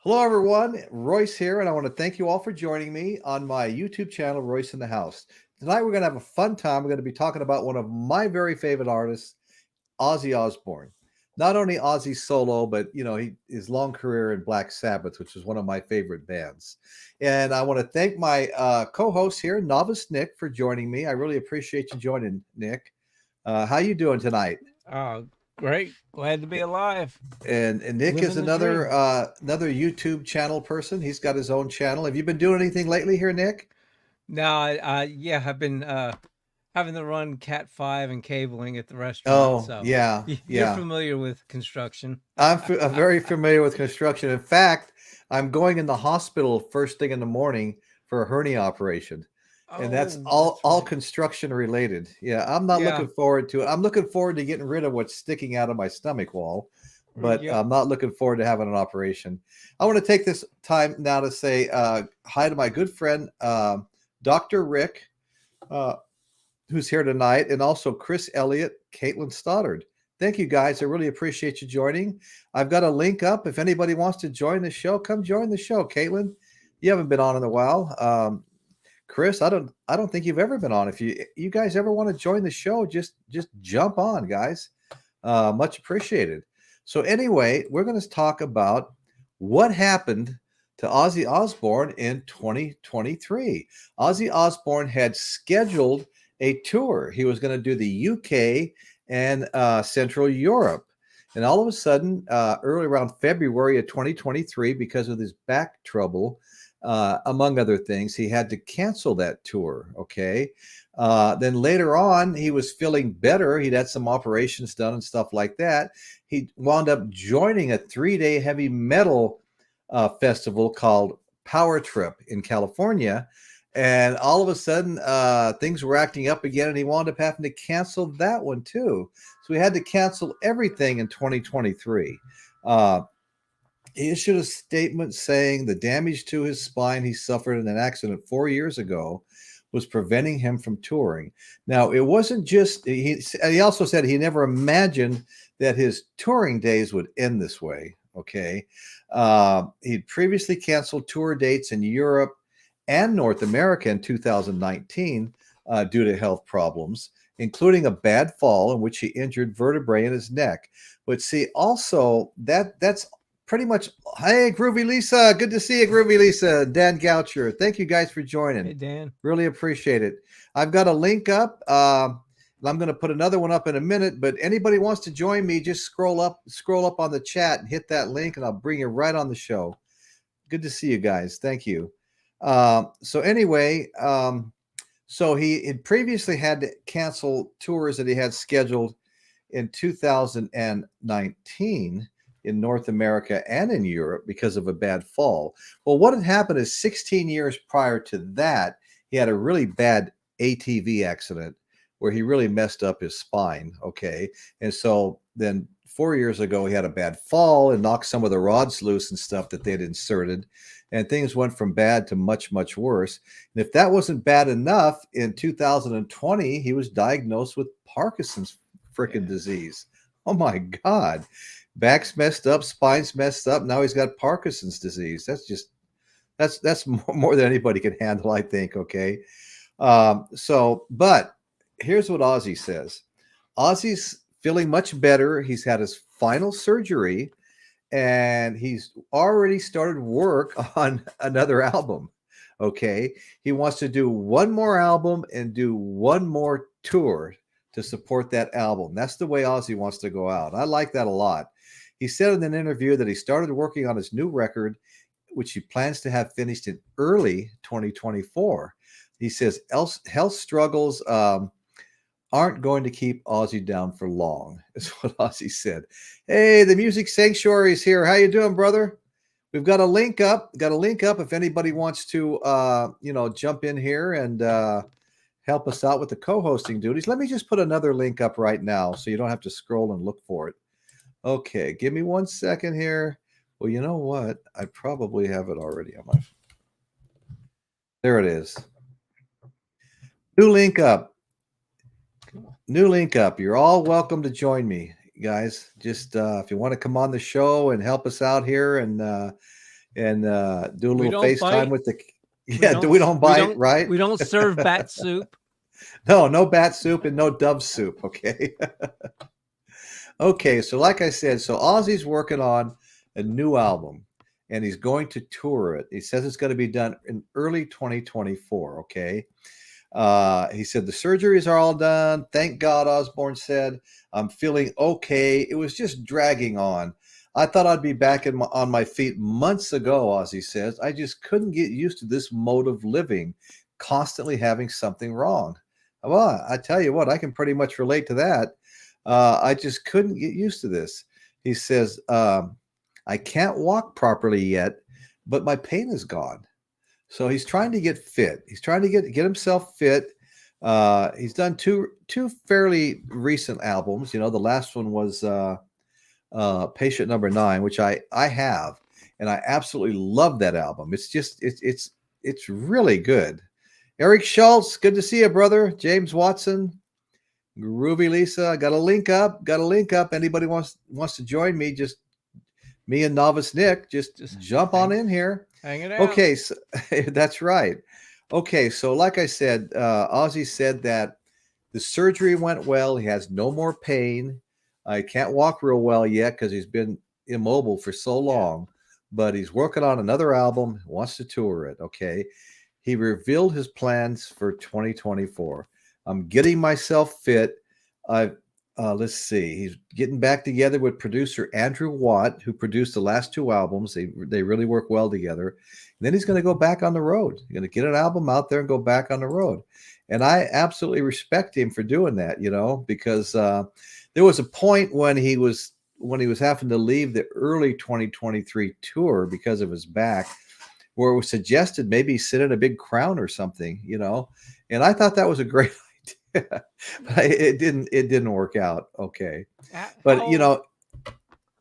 Hello, everyone. Royce here, and I want to thank you all for joining me on my YouTube channel, Royce in the House. Tonight, we're going to have a fun time. We're going to be talking about one of my very favorite artists, Ozzy Osbourne. Not only Ozzy solo, but his long career in Black Sabbath, which is one of my favorite bands. And I want to thank my co-host here, Novice Nick, for joining me. I really appreciate you joining, Nick. How you doing tonight? Oh, great. Glad to be alive. And Nick is Living the dream. another YouTube channel person. He's got his own channel. Have you been doing anything lately here, Nick? Now, yeah, I've been having to run Cat 5 and cabling at the restaurant. Oh, So yeah, you're yeah. familiar with construction. I'm very familiar with construction. In fact, I'm going in the hospital first thing in the morning for a hernia operation, and that's Oh, all that's all right. construction related. Yeah, I'm not Yeah. looking forward to it. I'm looking forward to getting rid of what's sticking out of my stomach wall, but Yep. I'm not looking forward to having an operation. I want to take this time now to say hi to my good friend, Dr. Rick, uh, who's here tonight, and also Chris Elliott, Caitlin Stoddard. Thank you, guys. I really appreciate you joining. I've got a link up. If anybody wants to join the show, come join the show. Caitlin, you haven't been on in a while. Chris, I don't think you've ever been on. If you guys ever want to join the show, just jump on, guys. Much appreciated. So anyway, we're going to talk about what happened to Ozzy Osbourne in 2023. Ozzy Osbourne had scheduled a tour. He was going to do the UK and Central Europe. And all of a sudden, early around February of 2023, because of his back trouble, among other things, he had to cancel that tour. Okay. Then later on, he was feeling better. He'd had some operations done and stuff like that. He wound up joining a 3-day heavy metal festival called Power Trip in California. And all of a sudden, things were acting up again, and he wound up having to cancel that one too. So he had to cancel everything in 2023. Uh, he issued a statement saying the damage to his spine he suffered in an accident 4 years ago was preventing him from touring. Now, it wasn't just, he also said he never imagined that his touring days would end this way. Okay. He'd previously canceled tour dates in Europe and North America in 2019 due to health problems, including a bad fall in which he injured vertebrae in his neck. But see, also that's pretty much. Hey, Groovy Lisa, good to see you, Groovy Lisa. Dan Goucher, thank you guys for joining. Hey, Dan. Really appreciate it. I've got a link up. I'm going to put another one up in a minute. But anybody wants to join me, just scroll up on the chat and hit that link, and I'll bring you right on the show. Good to see you guys. Thank you. So anyway, so he had previously had to cancel tours that he had scheduled in 2019 in North America and in Europe because of a bad fall. Well, what had happened is 16 years prior to that, he had a really bad ATV accident where he really messed up his spine. Okay. And so then 4 years ago, he had a bad fall and knocked some of the rods loose and stuff that they'd inserted. And things went from bad to much, much worse. And if that wasn't bad enough, in 2020, he was diagnosed with Parkinson's freaking Yeah. disease. Oh my God. Back's messed up, spine's messed up. Now he's got Parkinson's disease. That's more than anybody can handle, I think. Okay. But here's what Ozzy says. Ozzy's feeling much better. He's had his final surgery and he's already started work on another album. Okay. He wants to do one more album and do one more tour to support that album. That's the way Ozzy wants to go out. I like that a lot. He said in an interview that he started working on his new record, which he plans to have finished in early 2024. He says health struggles aren't going to keep Ozzy down for long, is what Ozzy said. Hey, the Music Sanctuary is here. How you doing, brother? We've got a link up. Got a link up if anybody wants to, jump in here and help us out with the co-hosting duties. Let me just put another link up right now so you don't have to scroll and look for it. Okay, give me 1 second here. Well, you know what? I probably have it already on my. There it is. New link up. Cool. New link up. You're all welcome to join me, guys. Just if you want to come on the show and help us out here and and do a We little don't FaceTime bite. with the. We Yeah, don't. we don't We bite, don't. right? We don't serve bat soup. No, no bat soup and no dove soup. Okay. Okay, so like I said, so Ozzy's working on a new album and he's going to tour it. He says it's going to be done in early 2024. Okay. He said the surgeries are all done. Thank God, Osbourne said. I'm feeling okay. It was just dragging on. I thought I'd be back on my feet months ago, Ozzy says. I just couldn't get used to this mode of living, constantly having something wrong. Well, I tell you what, I can pretty much relate to that. I just couldn't get used to this. He says, I can't walk properly yet, but my pain is gone. So he's trying to get fit. He's trying to get himself fit. He's done two fairly recent albums. You know, the last one was Patient Number 9, which I have, and I absolutely love that album. It's just it's really good. Eric Schultz, good to see you, brother. James Watson, Groovy Lisa, got a link up. Got a link up. Anybody wants to join me? Just me and Novice Nick. Just jump on in here. Hang it out. Okay, so, that's right. Okay, so like I said, Ozzy said that the surgery went well. He has no more pain. I can't walk real well yet because he's been immobile for so long, but he's working on another album, wants to tour it. Okay. He revealed his plans for 2024. I'm getting myself fit. Let's see. He's getting back together with producer Andrew Watt, who produced the last two albums. They really work well together. And then he's going to go back on the road. He's going to get an album out there and go back on the road. And I absolutely respect him for doing that, you know, because there was a point when he was having to leave the early 2023 tour because of his back, where it was suggested maybe sit in a big crown or something, you know. And I thought that was a great idea. But it didn't work out. Okay. But you know,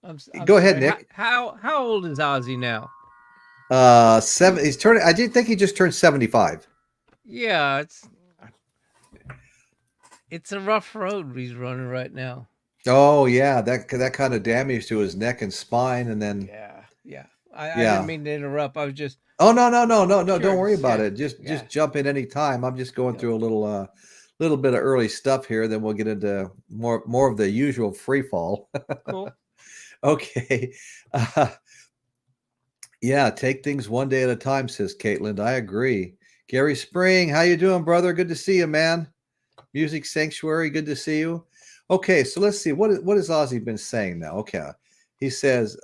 I'm go sorry. ahead, Nick. How old is Ozzy now? 7. He's turning. I did think he just turned 75. Yeah, it's a rough road he's running right now. Oh yeah, that kind of damage to his neck and spine, and then yeah. I didn't mean to interrupt. I was just. Oh no! Sure, Don't worry about yeah, it. Just jump in any time. I'm just going through a little bit of early stuff here. Then we'll get into more of the usual free fall. Cool. Okay. Yeah, take things one day at a time, says Caitlin. I agree. Gary Spring, how you doing, brother? Good to see you, man. Music Sanctuary, good to see you. Okay, so let's see. What has Ozzy been saying now? Okay. He says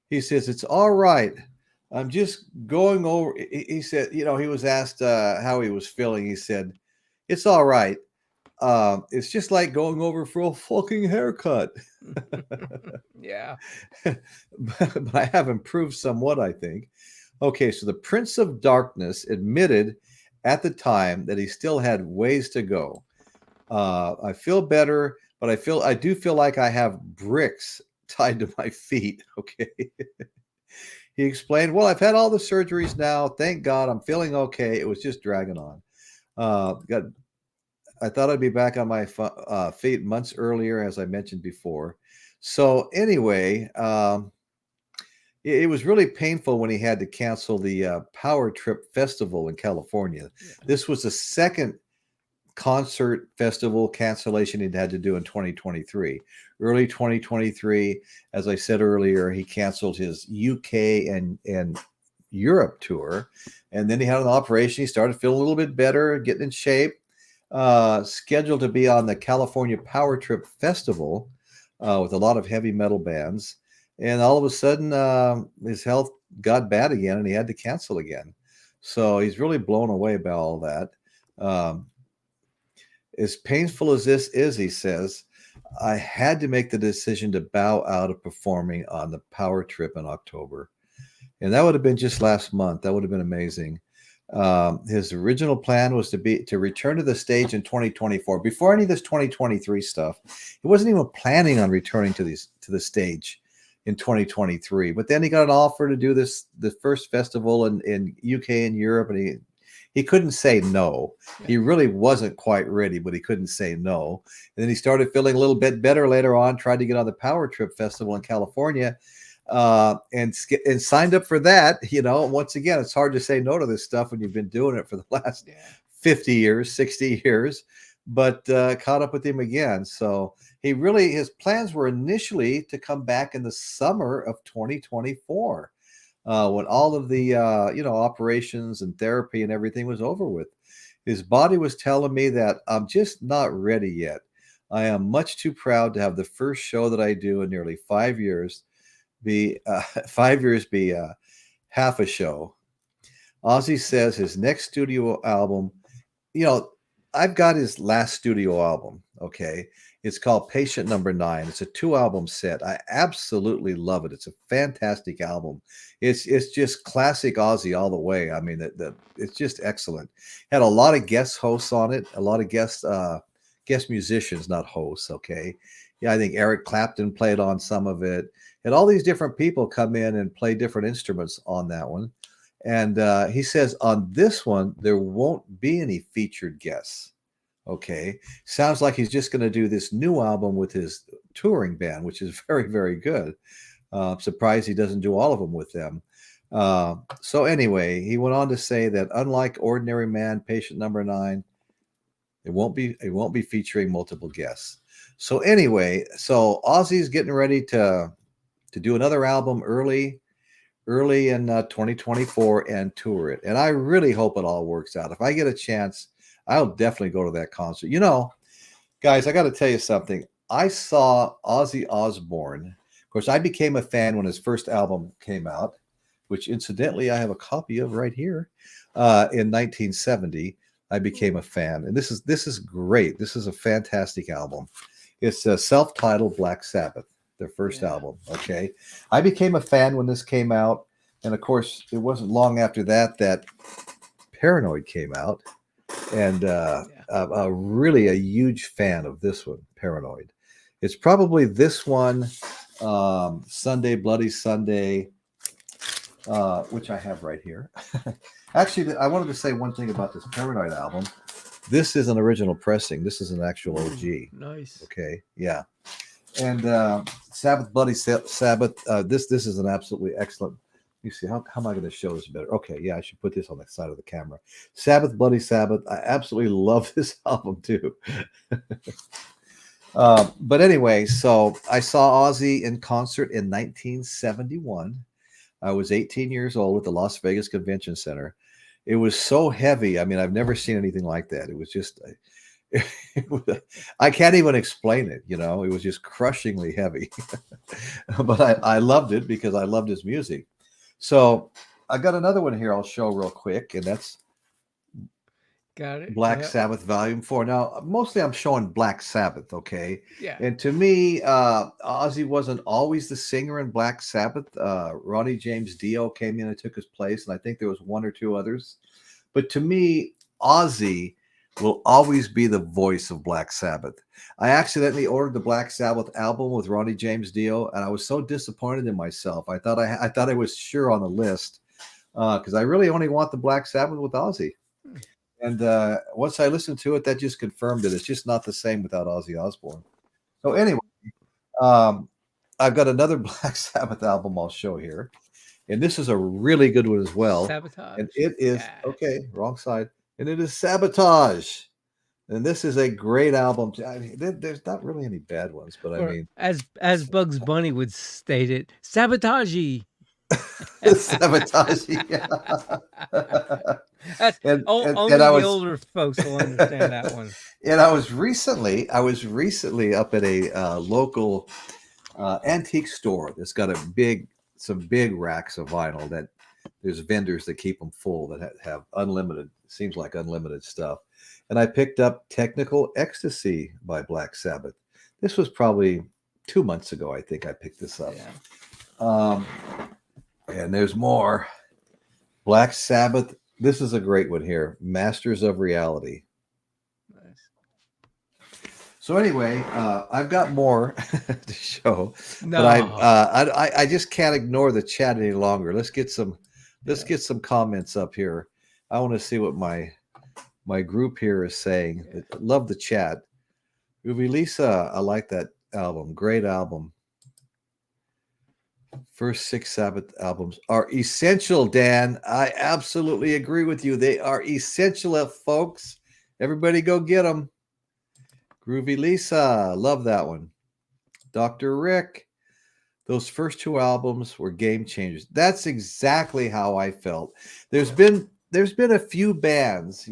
it's all right. I'm just going over. He said, you know, he was asked how he was feeling. He said, it's all right. It's just like going over for a fucking haircut. Yeah. But I have improved somewhat, I think. Okay, so the Prince of Darkness admitted at the time that he still had ways to go. I feel better, but I do feel like I have bricks tied to my feet. Okay. He explained, well, I've had all the surgeries now. Thank God I'm feeling okay. It was just dragging on. I thought I'd be back on my feet months earlier, as I mentioned before. So anyway, it was really painful when he had to cancel the Power Trip Festival in California. Yeah. This was the second concert festival cancellation he'd had to do in 2023. Early 2023, as I said earlier, he canceled his UK and Europe tour, and then he had an operation. He started feeling a little bit better, getting in shape. Scheduled to be on the California Power Trip Festival with a lot of heavy metal bands, and all of a sudden his health got bad again, and he had to cancel again. So he's really blown away by all that. As painful as this is, he says, I had to make the decision to bow out of performing on the Power Trip in October. And that would have been just last month. That would have been amazing. His original plan was to return to the stage in 2024. Before any of this 2023 stuff, he wasn't even planning on returning to the stage in 2023. But then he got an offer to do the first festival in UK and Europe, and he couldn't say no. He really wasn't quite ready, but he couldn't say no. And then he started feeling a little bit better later on, tried to get on the Power Trip Festival in California. and signed up for that. Once again, it's hard to say no to this stuff when you've been doing it for the last Yeah. 50 years, 60 years, but caught up with him again. So his plans were initially to come back in the summer of 2024, when all of the operations and therapy and everything was over with. His body was telling me that I'm just not ready yet. I am much too proud to have the first show that I do in nearly 5 years be 5 years be half a show. Ozzy says his next studio album, you know, I've got his last studio album. Okay. It's called Patient Number 9. It's a 2 album set. I absolutely love it. It's a fantastic album. It's just classic Ozzy all the way. I mean, it's just excellent. Had a lot of guest hosts on it, a lot of guest musicians, not hosts. Okay. Yeah, I think Eric Clapton played on some of it. And all these different people come in and play different instruments on that one. And he says on this one, there won't be any featured guests. Okay. Sounds like he's just going to do this new album with his touring band, which is very, very good. I'm surprised he doesn't do all of them with them. So anyway, he went on to say that unlike Ordinary Man, Patient Number 9, it won't be featuring multiple guests. So anyway, so Ozzy's getting ready to do another album early in 2024 and tour it. And I really hope it all works out. If I get a chance, I'll definitely go to that concert. Guys, I got to tell you something. I saw Ozzy Osbourne. Of course, I became a fan when his first album came out, which incidentally I have a copy of right here. In 1970, I became a fan. And this is great. This is a fantastic album. It's a self-titled Black Sabbath, their first album. Okay. I became a fan when this came out. And of course, it wasn't long after that Paranoid came out. And really a huge fan of this one, Paranoid. It's probably this one, Sunday, Bloody Sunday, which I have right here. Actually, I wanted to say one thing about this Paranoid album. This is an original pressing. This is an actual OG. Nice. Okay. Yeah. And Sabbath, Bloody Sabbath. This is an absolutely excellent. You see, how am I going to show this better? Okay, yeah, I should put this on the side of the camera. Sabbath, Bloody Sabbath. I absolutely love this album too. But anyway, so I saw Ozzy in concert in 1971. I was 18 years old at the Las Vegas Convention Center. It was so heavy. I mean, I've never seen anything like that. It was just, I can't even explain it. It was just crushingly heavy. But I loved it because I loved his music. So I got another one here I'll show real quick, and that's Got it. Black Yep. Sabbath Volume 4. Now, mostly I'm showing Black Sabbath, okay? Yeah. And to me, Ozzy wasn't always the singer in Black Sabbath. Ronnie James Dio came in and took his place, and I think there was one or two others. But to me, Ozzy will always be the voice of Black Sabbath. I accidentally ordered the Black Sabbath album with Ronnie James Dio, and I was so disappointed in myself. I thought I was sure on the list because I really only want the Black Sabbath with Ozzy. And once I listened to it, that just confirmed it. It's just not the same without Ozzy Osbourne. So anyway, I've got another Black Sabbath album I'll show here. And this is a really good one as well. Sabotage. And it is, okay, wrong side. And it is Sabotage. And this is a great album. I mean, there's not really any bad ones, but I mean, as Bugs Bunny would state it, sabotage. Sabotage. Yeah. Only the older folks will understand that one. And I was recently up at a local antique store that's got some big racks of vinyl that there's vendors that keep them full that have unlimited, seems like unlimited stuff. And I picked up Technical Ecstasy by Black Sabbath. This was probably 2 months ago, I think I picked this up. Yeah. And there's more. Black Sabbath. This is a great one here. Masters of Reality. Nice. So anyway, I've got more to show, but I just can't ignore the chat any longer. Let's get some comments up here. I want to see what my group here is saying. Love the chat. Ruby Lisa, I like that album. Great album. First 6 Sabbath albums are essential, Dan. I absolutely agree with you. They are essential, folks. Everybody go get them. Groovy Lisa, love that one. Dr. Rick, those first 2 albums were game changers. That's exactly how I felt. There's been a few bands,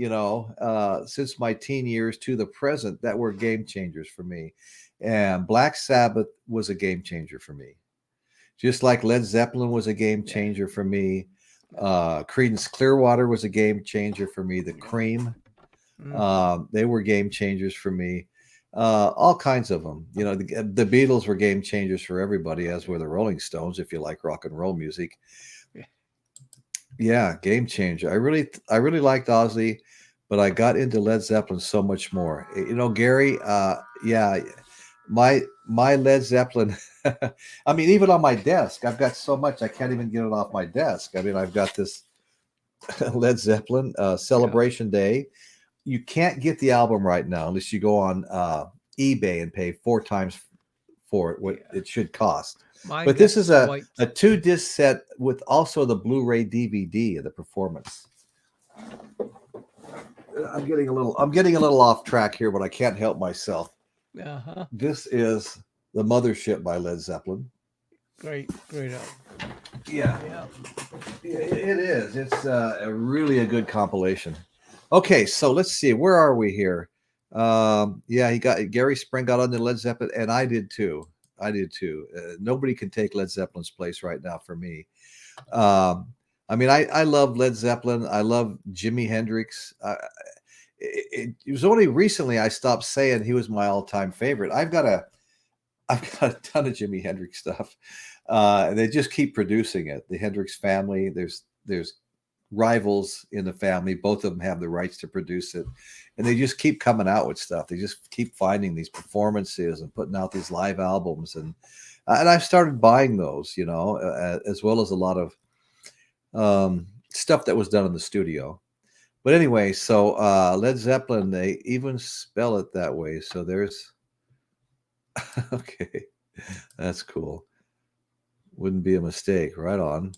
since my teen years to the present that were game changers for me. And Black Sabbath was a game changer for me. Just like Led Zeppelin was a game changer for me. Creedence Clearwater was a game changer for me. The Cream, they were game changers for me. All kinds of them. The Beatles were game changers for everybody, as were the Rolling Stones, if you like rock and roll music. Yeah, game changer. I really liked Ozzy, but I got into Led Zeppelin so much more. Gary, yeah, my Led Zeppelin. I mean, even on my desk, I've got so much I can't even get it off my desk. I mean, I've got this Led Zeppelin Celebration Day. You can't get the album right now unless you go on eBay and pay 4 times for it what it should cost. But this is a 2-disc set with also the Blu-ray DVD of the performance. I'm getting a little off track here, but I can't help myself. This is The Mothership by Led Zeppelin. Great album. Yeah, it is. It's really a good compilation. Okay, so let's see. Where are we here? Gary Spring got on the Led Zeppelin, and I did too. Nobody can take Led Zeppelin's place right now for me. I mean, I love Led Zeppelin. I love Jimi Hendrix. It was only recently I stopped saying he was my all-time favorite. I've got a ton of Jimi Hendrix stuff. They just keep producing it. The Hendrix family. There's rivals in the family. Both of them have the rights to produce it, and they just keep coming out with stuff. They just keep finding these performances and putting out these live albums, and I've started buying those, as well as a lot of stuff that was done in the studio. But anyway, so Led Zeppelin, they even spell it that way. So there's okay, that's cool. Wouldn't be a mistake. Right on.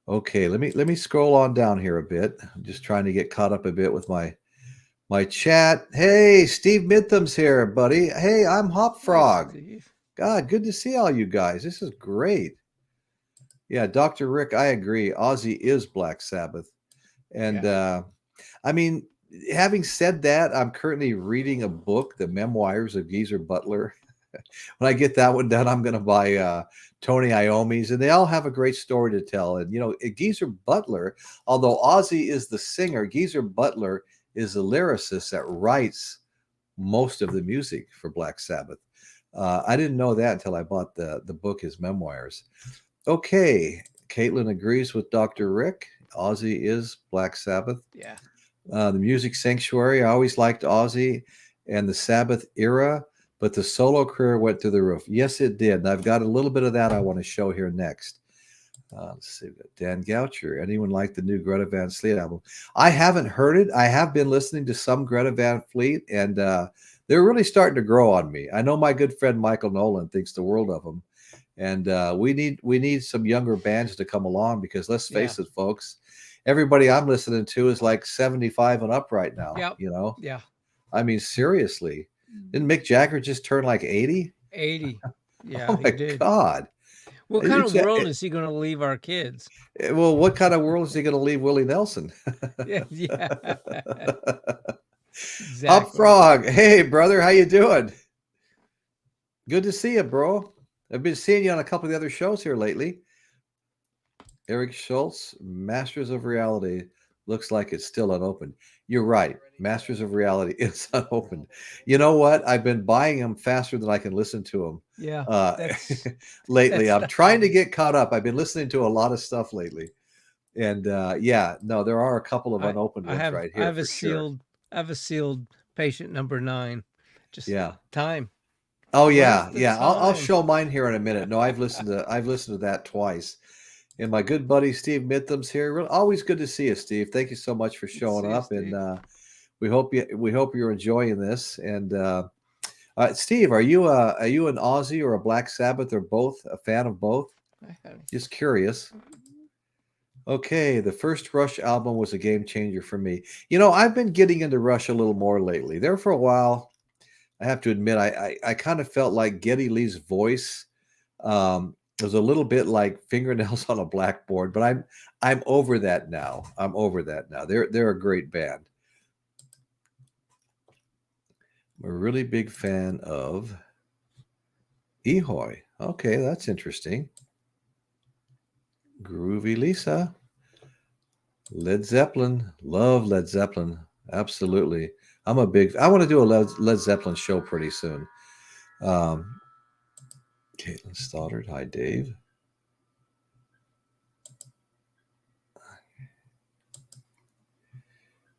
Okay, let me scroll on down here a bit. I'm just trying to get caught up a bit with my chat. Hey, Steve Mintham's here, buddy. Hey, I'm Hop Frog. God, good to see all you guys. This is great. Yeah, Dr. Rick, I agree. Ozzy is Black Sabbath. And I mean, having said that, I'm currently reading a book, The Memoirs of Geezer Butler. When I get that one done, I'm going to buy Tony Iommi's, and they all have a great story to tell. And, Geezer Butler, although Ozzy is the singer, Geezer Butler is the lyricist that writes most of the music for Black Sabbath. I didn't know that until I bought the book, his memoirs. Okay, Caitlin agrees with Dr. Rick. Ozzy is Black Sabbath. Yeah. The Music Sanctuary, I always liked Ozzy and the Sabbath era, but the solo career went through the roof. Yes, it did. And I've got a little bit of that I want to show here next. Let's see. Dan Goucher. Anyone like the new Greta Van Fleet album? I haven't heard it. I have been listening to some Greta Van Fleet, and they're really starting to grow on me. I know my good friend Michael Nolan thinks the world of them. And we need some younger bands to come along, because let's face it, folks, everybody I'm listening to is like 75 and up right now. Yep. Yeah. I mean, seriously. Didn't Mick Jagger just turn like 80? 80. Yeah. Oh my God. What kind of world is he going to leave our kids? Well, what kind of world is he going to leave Willie Nelson? Yeah. Exactly. Up Frog. Hey, brother. How you doing? Good to see you, bro. I've been seeing you on a couple of the other shows here lately. Eric Schultz, Masters of Reality, looks like it's still unopened. You're right. Masters of Reality is unopened. You know what? I've been buying them faster than I can listen to them. Yeah. Lately. I'm trying to get caught up. I've been listening to a lot of stuff lately. And there are a couple of unopened ones right here. I have a sealed patient number 9. Just time. Oh yeah. I'll show mine here in a minute. No, I've listened to that twice. And my good buddy Steve Mintham's here. Always good to see you, Steve. Thank you so much for showing up. And we hope you're enjoying this. And Steve, are you an Ozzy or a Black Sabbath or both? A fan of both? Just curious. Okay, the first Rush album was a game changer for me. I've been getting into Rush a little more lately. There for a while, I have to admit, I kind of felt like Geddy Lee's voice was a little bit like fingernails on a blackboard, but I'm over that now. I'm over that now. They're a great band. I'm a really big fan of Ehoy. Okay, that's interesting. Groovy Lisa. Led Zeppelin. Love Led Zeppelin. Absolutely. I want to do a Led Zeppelin show pretty soon. Caitlin Stoddard. Hi, Dave.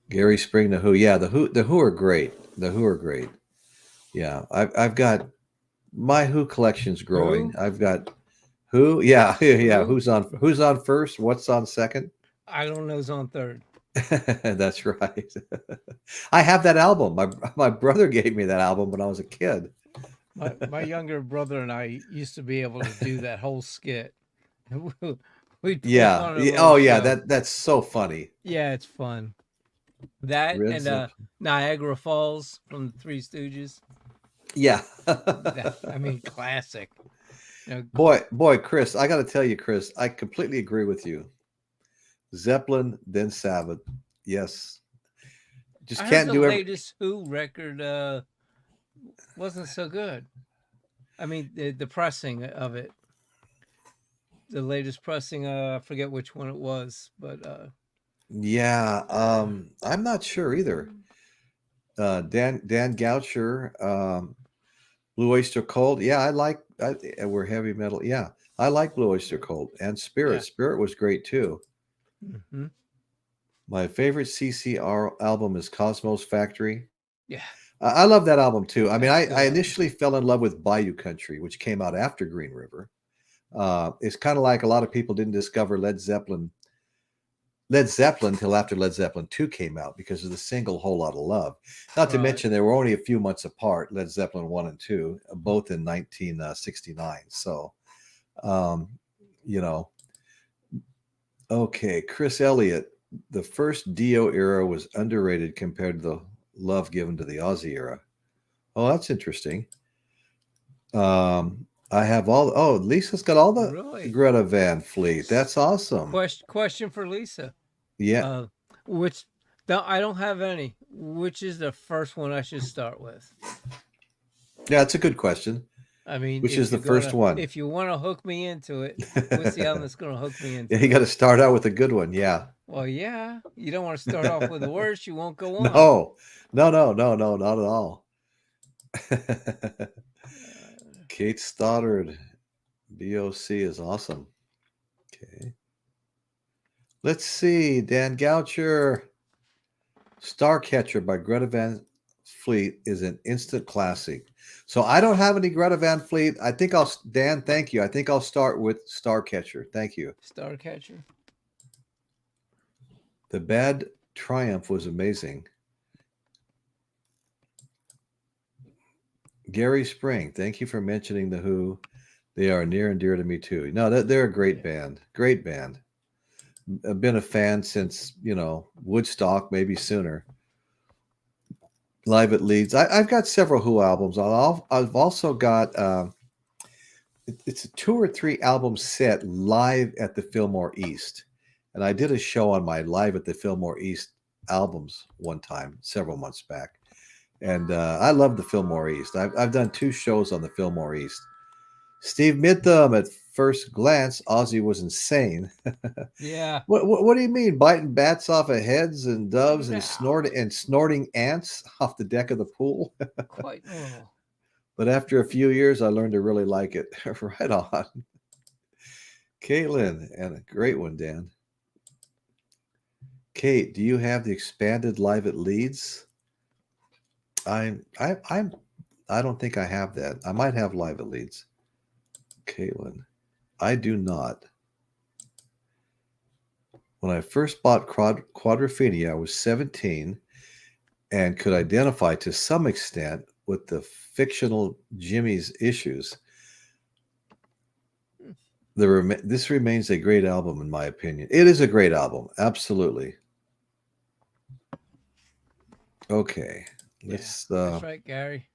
Gary Spring, The Who. Yeah, the Who are great. The Who are great. Yeah, I've got my Who collection's growing. Who? I've got Who. Yeah, yeah. Who? Who's on first? What's on second? I don't know who's on third. That's right. I have that album. My brother gave me that album when I was a kid. My younger brother and I used to be able to do that whole skit. We'd put Yeah. on a Yeah. little Oh, yeah. show. That's so funny. Yeah, it's fun. That Red and Zeppelin. Niagara Falls from the Three Stooges. Yeah. I mean, classic. Boy, Chris, I got to tell you, Chris, I completely agree with you. Zeppelin, then Sabbath. Yes. Just I can't heard do the it. latest Who record wasn't so good. I mean, the pressing of it. The latest pressing, I forget which one it was, but Yeah. I'm not sure either. Dan Goucher, Blue Oyster Cult. Yeah, we're heavy metal. Yeah, I like Blue Oyster Cult and Spirit. Yeah. Spirit was great too. mm-hmm. My favorite CCR album is Cosmos Factory. Yeah. I love that album too. I mean, That's I initially fell in love with Bayou Country, which came out after Green River. It's kind of like a lot of people didn't discover Led Zeppelin until after Led Zeppelin 2 came out because of the single Whole Lot of Love. Not to Right. mention they were only a few months apart, Led Zeppelin 1 and 2, both in 1969. So, you know, okay, Chris Elliott, the first Dio era was underrated compared to the love given to the Ozzy era. Oh, that's interesting. I have Lisa's got all the Really? Greta Van Fleet. That's awesome. Question for Lisa. Yeah. Which no, I don't have any. Which is the first one I should start with? Yeah, it's a good question. I mean, Which if is the you're first one? If you want to hook me into it, what's the album that's going to hook me into Yeah, you it? got to start out with a good one. Yeah. Well, yeah. You don't want to start off with the worst. You won't go on. No, not at all. Kate Stoddard, BOC is awesome. Okay. Let's see. Dan Goucher, Starcatcher by Greta Van Fleet is an instant classic. So I don't have any Greta Van Fleet. I think Dan, thank you. I think I'll start with Starcatcher. Thank you. Starcatcher. The Bad Triumph was amazing. Gary Spring, thank you for mentioning the Who. They are near and dear to me too. No, they're a great band. Great band. I've been a fan since, Woodstock, maybe sooner. Live at Leeds. I've got several Who albums. I've also got it's a 2 or 3 album set live at the Fillmore East, and I did a show on my Live at the Fillmore East albums one time several months back, and I love the Fillmore East. I've done 2 shows on the Fillmore East. Steve Mitham, at first glance, Ozzy was insane. Yeah. What do you mean? Biting bats off of heads and doves and snorting ants off the deck of the pool? Quite normal. But after a few years, I learned to really like it. Right on. Caitlin, and a great one, Dan. Kate, do you have the expanded Live at Leeds? I don't think I have that. I might have Live at Leeds. Caitlin, I do not. When I first bought Quadrophenia, I was 17 and could identify to some extent the fictional Jimmy's issues, this remains a great album in my opinion. It is a great album, absolutely. Okay, let's. That's right, Gary.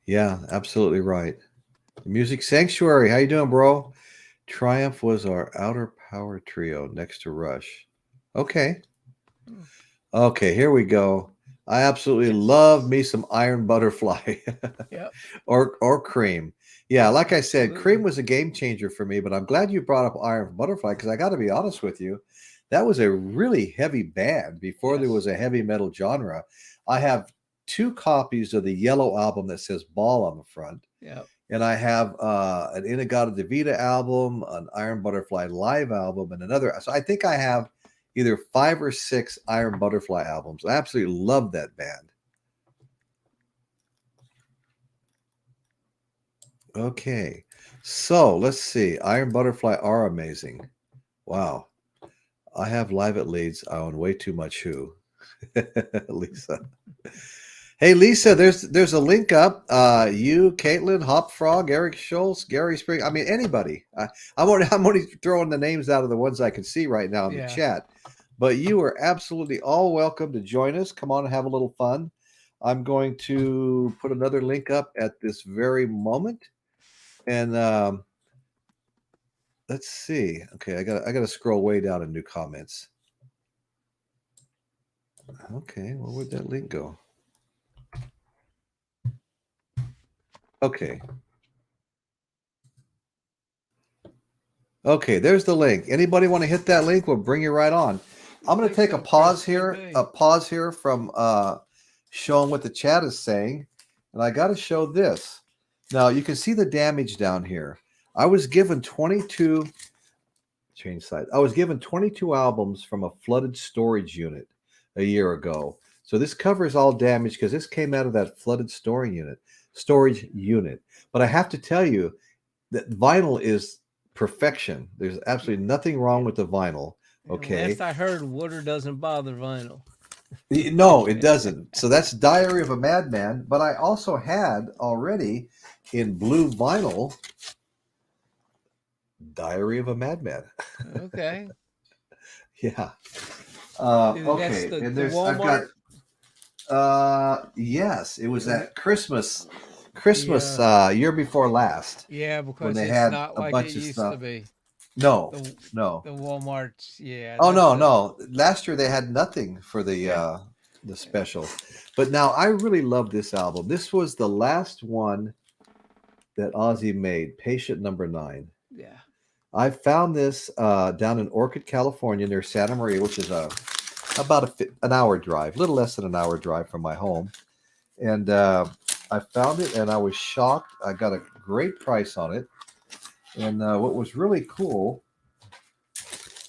Yeah, absolutely right. Music Sanctuary, how you doing, bro? Triumph was our outer power trio next to Rush. Okay. Hmm. Okay, here we go. I absolutely love me some Iron Butterfly Yep. or Cream. Yeah, like I said, Cream Absolutely. was a game changer for me, but I'm glad you brought up Iron Butterfly because I got to be honest with you. That was a really heavy band before there was Yes. a heavy metal genre. I have 2 copies of the yellow album that says Ball on the front. Yep. And I have an Inagata Devita album, an Iron Butterfly live album, and another. So I think I have either 5 or 6 Iron Butterfly albums. I absolutely love that band. Okay, so let's see. Iron Butterfly are amazing. Wow. I have Live at Leeds. I own way too much Who. Lisa. Hey Lisa, there's a link up. You, Caitlin, Hop Frog, Eric Schultz, Gary Spring. I mean anybody. I'm only throwing the names out of the ones I can see right now in the chat. But you are absolutely all welcome to join us. Come on and have a little fun. I'm going to put another link up at this very moment. And let's see. Okay, I gotta scroll way down in new comments. Okay, well, where'd that link go? Okay. Okay, there's the link. Anybody want to hit that link? We'll bring you right on. I'm going to take a pause here from showing what the chat is saying. And I got to show this. Now, you can see the damage down here. I was given 22 change side. I was given 22 albums from a flooded storage unit a year ago. So this covers all damage because this came out of that flooded storage unit. But I have to tell you that vinyl is perfection. There's absolutely nothing wrong with the vinyl. Okay. Last I heard, water doesn't bother vinyl. No, it doesn't. So that's Diary of a Madman. But I also had already in blue vinyl Diary of a Madman. Okay. Yeah. Okay. The, and there's Walmart? I've got yes, it was at Christmas year before last. Yeah, because when they it's had not a like bunch it of used stuff. to be. No. The Walmarts, yeah. Oh no. Last year they had nothing for the special. But now I really love this album. This was the last one that Ozzy made, Patient Number 9. Yeah. I found this down in Orchid, California, near Santa Maria, which is about an hour drive, a little less than an hour drive from my home. And I found it, and I was shocked. I got a great price on it. And what was really cool,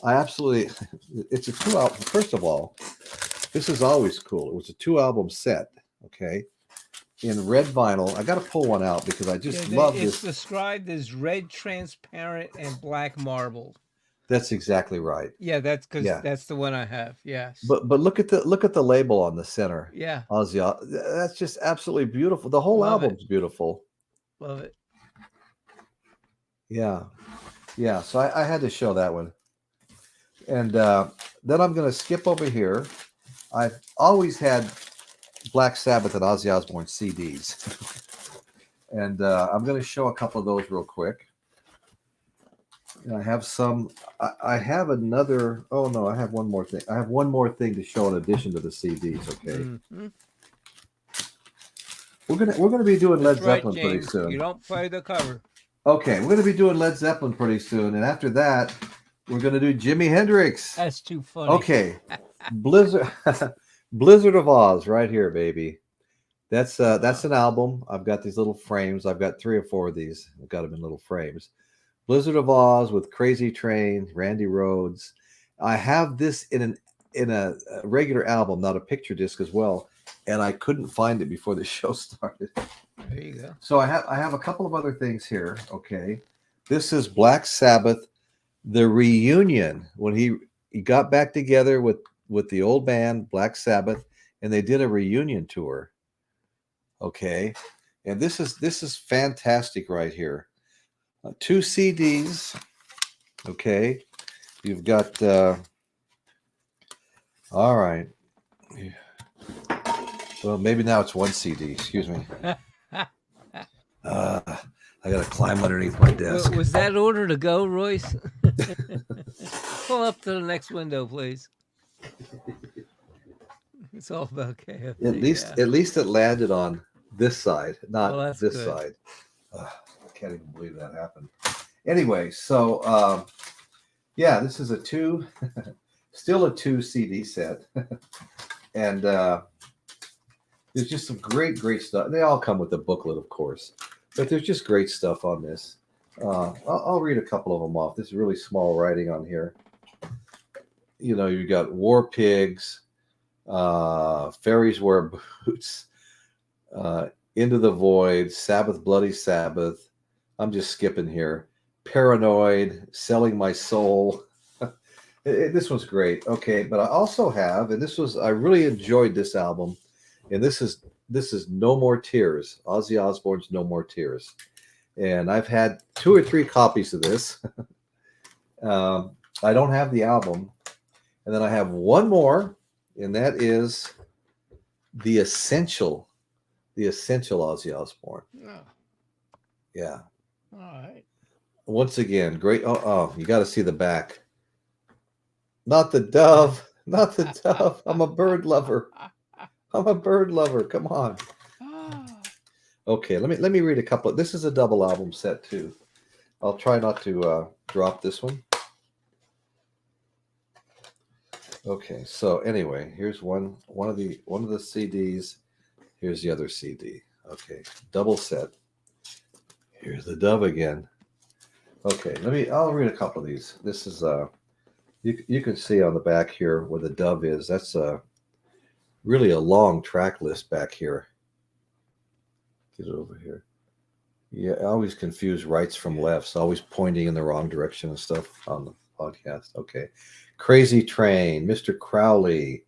it's a 2-album. First of all, this is always cool. It was a 2-album set, okay, in red vinyl. I got to pull one out because I just love this. It's described as red, transparent, and black marble. That's exactly right. Yeah, that's because that's the one I have. Yes. But look at the label on the center. Yeah. Ozzy, that's just absolutely beautiful. The whole album's beautiful. Love it. Yeah. So I had to show that one. And then I'm going to skip over here. I've always had Black Sabbath and Ozzy Osbourne CDs. And I'm going to show a couple of those real quick. And I have some. I have another. Oh no, I have one more thing. I have one more thing to show in addition to the CDs. Okay. Mm-hmm. We're gonna be doing Led Zeppelin pretty soon. You don't play the cover. Okay, we're gonna be doing Led Zeppelin pretty soon, and after that, we're gonna do Jimi Hendrix. That's too funny. Okay, Blizzard of Oz, right here, baby. That's an album. I've got these little frames. I've got 3 or 4 of these. I've got them in little frames. Blizzard of Oz with Crazy Train, Randy Rhoads. I have this in a regular album, not a picture disc as well, and I couldn't find it before the show started. There you go. So I have a couple of other things here. Okay, this is Black Sabbath, the reunion when he got back together with the old band Black Sabbath and they did a reunion tour. Okay, and this is fantastic right here. 2 CDs. Okay, you've got. All right. Well, maybe now it's 1 CD. Excuse me. I gotta climb underneath my desk. Was that order to go, Royce? Pull up to the next window, please. It's all about KFC. At least it landed on this side, not this good. side. I can't even believe that happened. Anyway, so yeah, this is still a 2 CD set, and there's just some great stuff. They all come with a booklet, of course, but there's just great stuff on this. I'll read a couple of them off. This is really small writing on here. You know, you got War Pigs, Fairies Wear Boots, Into the Void, Sabbath, Bloody Sabbath. I'm just skipping here. Paranoid, Selling My Soul. This one's great. Okay, but I also have, and I really enjoyed this album, and this is No More Tears, Ozzy Osbourne's No More Tears. And I've had 2 or 3 copies of this. I don't have the album. And then I have one more, and that is the Essential Ozzy Osbourne. Oh. Yeah. All right. Once again, great. Oh, you got to see the back. Not the dove. Not the dove. I'm a bird lover. Come on. Okay, let me read a couple. This is a double album set too. I'll try not to drop this one. Okay, so anyway, here's one of the CDs. Here's the other CD. Okay, double set. Here's the dove again. Okay, I'll read a couple of these. This is you can see on the back here where the dove is. That's really a long track list back here. Get it over here. Yeah, I always confuse rights from lefts, always pointing in the wrong direction and stuff on the podcast. Okay. Crazy Train, Mr. Crowley,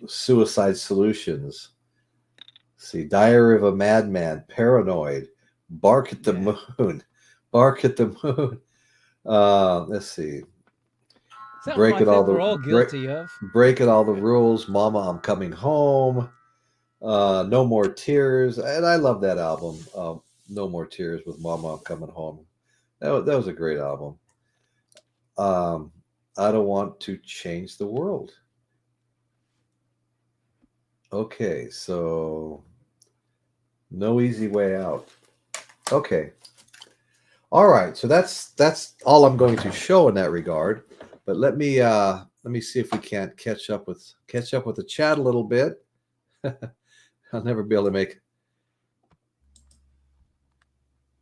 Suicide Solutions. Let's see, Diary of a Madman, Paranoid, Bark at the Moon. Let's see. Something we're all guilty of. Breaking All the Rules, Mama, I'm Coming Home. No More Tears, and I love that album. No More Tears with Mama, I'm Coming Home. That was a great album. I Don't Want to Change the World. Okay, so No Easy Way Out. Okay. All right, so that's all I'm going to show in that regard. But let me see if we can't catch up with the chat a little bit. I'll never be able to make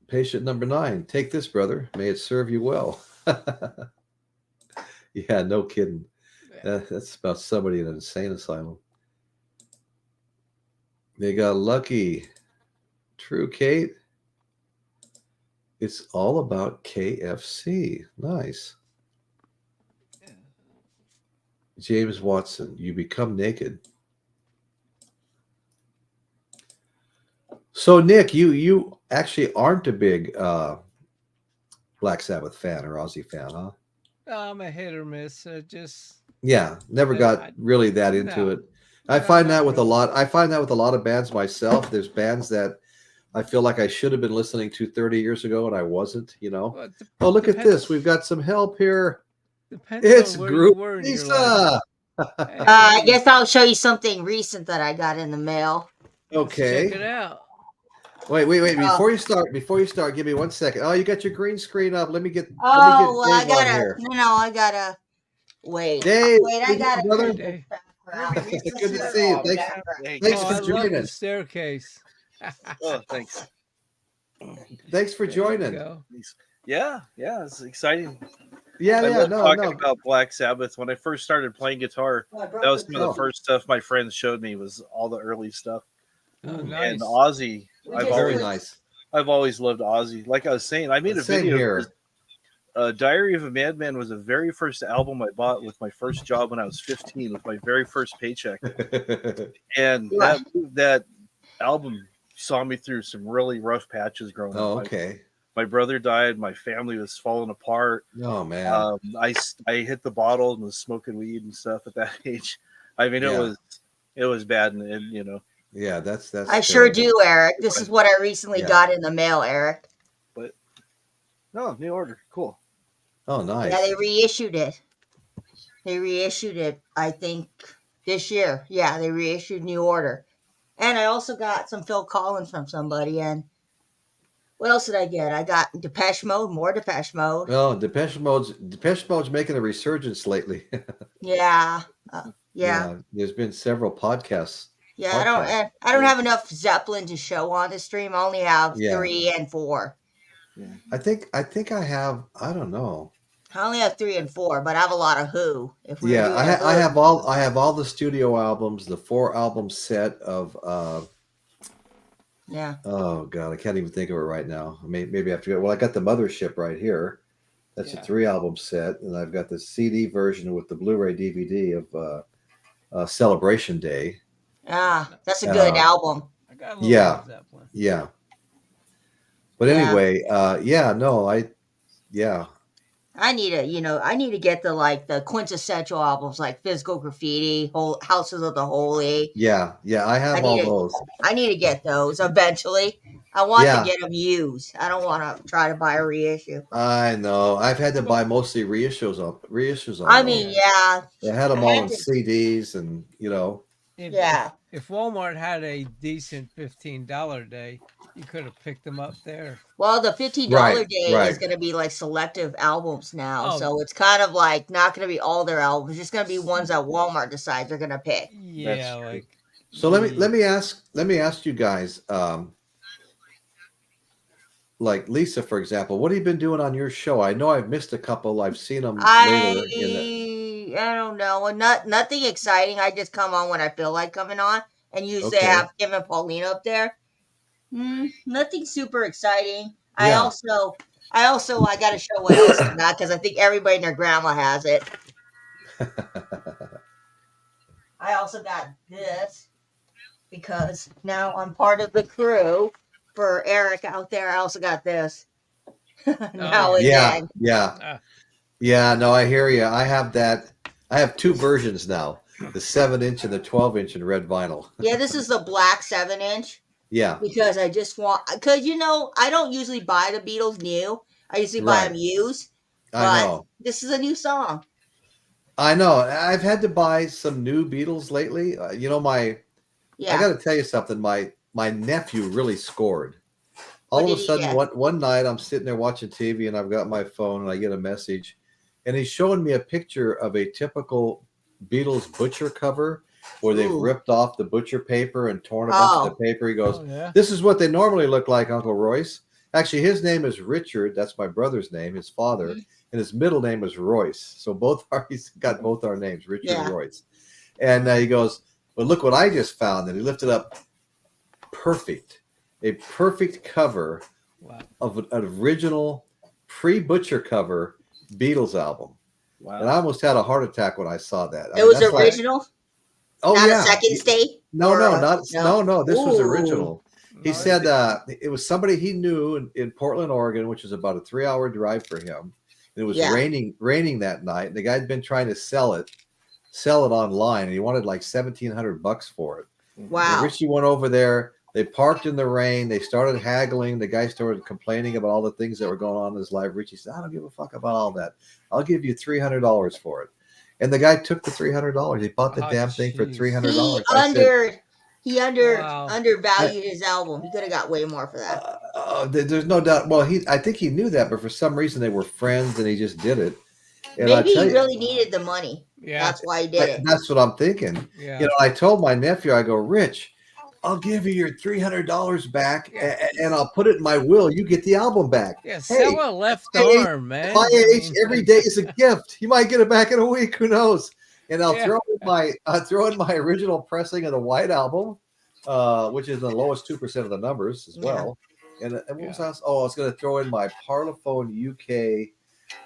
patient number 9. Take this, brother. May it serve you well. Yeah, no kidding. That's about somebody in an insane asylum. They got lucky. True, Kate. It's all about KFC. Nice. James Watson, You Become Naked. So, Nick, you actually aren't a big Black Sabbath fan or Ozzy fan, huh? I'm a hit or miss. Never got really that into it. I find that with a lot of bands myself. There's bands that I feel like I should have been listening to 30 years ago and I wasn't, you know. Well, look at this. We've got some help here. It's Group Lisa. I guess I'll show you something recent that I got in the mail. Okay. Check it out. Wait. Before you start, give me 1 second. Oh, you got your green screen up. Let me get I gotta wait. Dave, I gotta brother. Dave. Good to see you. Thanks for joining. The staircase. Oh, thanks. Thanks for joining. Yeah, it's exciting. Yeah, talking about Black Sabbath. When I first started playing guitar, that was some of the first stuff my friends showed me was all the early stuff. Oh, nice. And Ozzy, Very nice. I've always loved Ozzy. Like I was saying, I made a video. Here. Diary of a Madman was the very first album I bought with my first job when I was 15, with my very first paycheck. And Right. that album saw me through some really rough patches growing Oh, up. okay. My brother died. My family was falling apart. Oh man. I hit the bottle and was smoking weed and stuff at that age. I mean, Yeah. it was bad, and you know. Yeah, that's I sure terrible. do, Eric. This is what I recently Yeah. got in the mail, Eric. But no, new order, cool. Oh, nice. Yeah, they reissued it. I think, this year. Yeah, they reissued New Order. And I also got some Phil Collins from somebody. And what else did I get? I got Depeche Mode, more Depeche Mode. Oh, Depeche Mode's making a resurgence lately. Yeah. Yeah. There's been several podcasts. Yeah, I don't have enough Zeppelin to show on the stream. I only have 3 and 4. Yeah. I think I have, I don't know. I only have 3 and 4, but I have a lot of Who. If we Yeah, I have all the studio albums, the 4-album set of yeah. oh god, I can't even think of it right now. Maybe I have to go. Well, I got the Mothership right here. That's a 3-album set, and I've got the CD version with the Blu-ray DVD of Celebration Day. Ah, that's a good album. I got a little Yeah. of Zeppelin. Yeah. But anyway, I need to get the quintessential albums like Physical Graffiti, Houses of the Holy. Yeah, I have all those. I need to get those eventually. I want to get them used. I don't want to try to buy a reissue. I know. I've had to buy mostly reissues on. I mean, yeah. I had them all in CDs, and If Walmart had a decent $15 day, you could have picked them up there. Well, the $15 day is going to be like selective albums now, so it's kind of like not going to be all their albums. It's just going to be ones that Walmart decides they're going to pick. Yeah, like. So let me ask you guys. Like Lisa, for example, what have you been doing on your show? I know I've missed a couple. I've seen them later. I don't know. Nothing exciting. I just come on when I feel like coming on, and usually I have Kim and Paulina up there. Nothing super exciting. Yeah. I got to show what else I got because I think everybody and their grandma has it. I also got this because now I'm part of the crew. For Eric out there, I also got this. No, I hear you. I have that. I have 2 versions now: the 7-inch and the 12-inch in red vinyl. Yeah, this is the black 7-inch. Yeah, because I don't usually buy the Beatles new. I usually buy them used. I know. This is a new song. I know. I've had to buy some new Beatles lately. I got to tell you something. My nephew really scored. All of a sudden, one night, I'm sitting there watching TV, and I've got my phone, and I get a message, and he's showing me a picture of a typical Beatles butcher cover where they've ripped off the butcher paper and torn a bunch of the paper. He goes, "This is what they normally look like, Uncle Royce." Actually, his name is Richard. That's my brother's name, his father, and his middle name is Royce. So he's got both our names, Richard and Royce. And he goes, "But look what I just found." And he lifted up a perfect cover of an original pre-butcher cover Beatles album. Wow. And I almost had a heart attack when I saw that. It was original? Not a second state? No. This was original. He said it was somebody he knew in Portland, Oregon, which is about a 3-hour drive for him. And it was raining that night. And the guy had been trying to sell it online, and he wanted like $1,700 for it. Wow. And Richie went over there. They parked in the rain. They started haggling. The guy started complaining about all the things that were going on in his life. Richie said, "I don't give a fuck about all that. I'll give you $300 for it." And the guy took the $300. He bought the damn thing for $300. He undervalued his album. He could have got way more for that. There's no doubt. Well, I think he knew that, but for some reason they were friends, and he just did it. And maybe he really needed the money. Yeah, that's why he did it. That's what I'm thinking. Yeah. I told my nephew, I go, "Rich, I'll give you your $300 back, and I'll put it in my will. You get the album back." Yeah, sell a left arm, man. Every day is a gift. You might get it back in a week. Who knows? And I'll throw in my original pressing of the White Album, which is the lowest 2% of the numbers as well. And what was I? Oh, I was going to throw in my Parlophone UK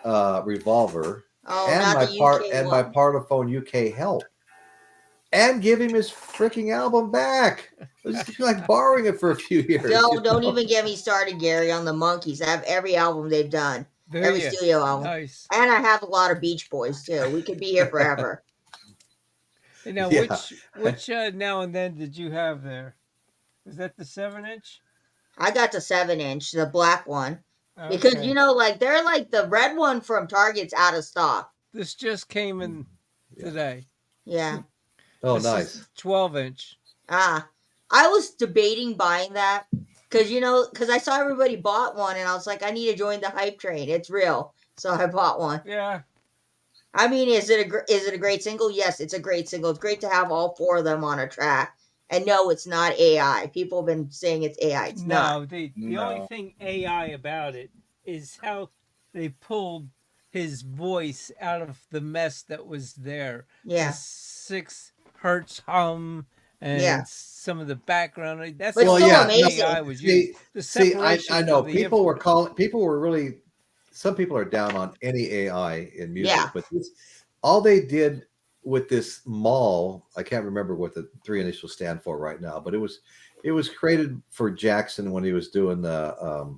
Revolver Oh, and not my the UK my one. Parlophone UK help, and give him his freaking album back. It was just like borrowing it for a few years. Don't even get me started, Gary, on the Monkees. I have every album they've done, Do every ya? studio album, Nice. and I have a lot of Beach Boys too. We could be here forever. And now, Yeah. which Now and Then did you have there? Is that the 7-inch? I got the 7-inch, the black one, because Okay. like they're like the red one from Target's out of stock. This just came in Yeah. today. Yeah. Oh, This nice. is 12-inch. I was debating buying that because I saw everybody bought one, and I was like, I need to join the hype train. It's real, so I bought one. Yeah. I mean, is it a great single? Yes, it's a great single. It's great to have all 4 of them on a track. And no, it's not AI. People have been saying it's AI. It's not. No, the No. only thing AI about it is how they pulled his voice out of the mess that was there. Yeah. The 6 hertz hum and Yeah. some of the background. That's But all still the amazing. AI was used. The separation I know of the people were really. Some people are down on any AI in music, Yeah. but all they did with this mall, I can't remember what the 3 initials stand for right now, but it was created for Jackson when he was doing the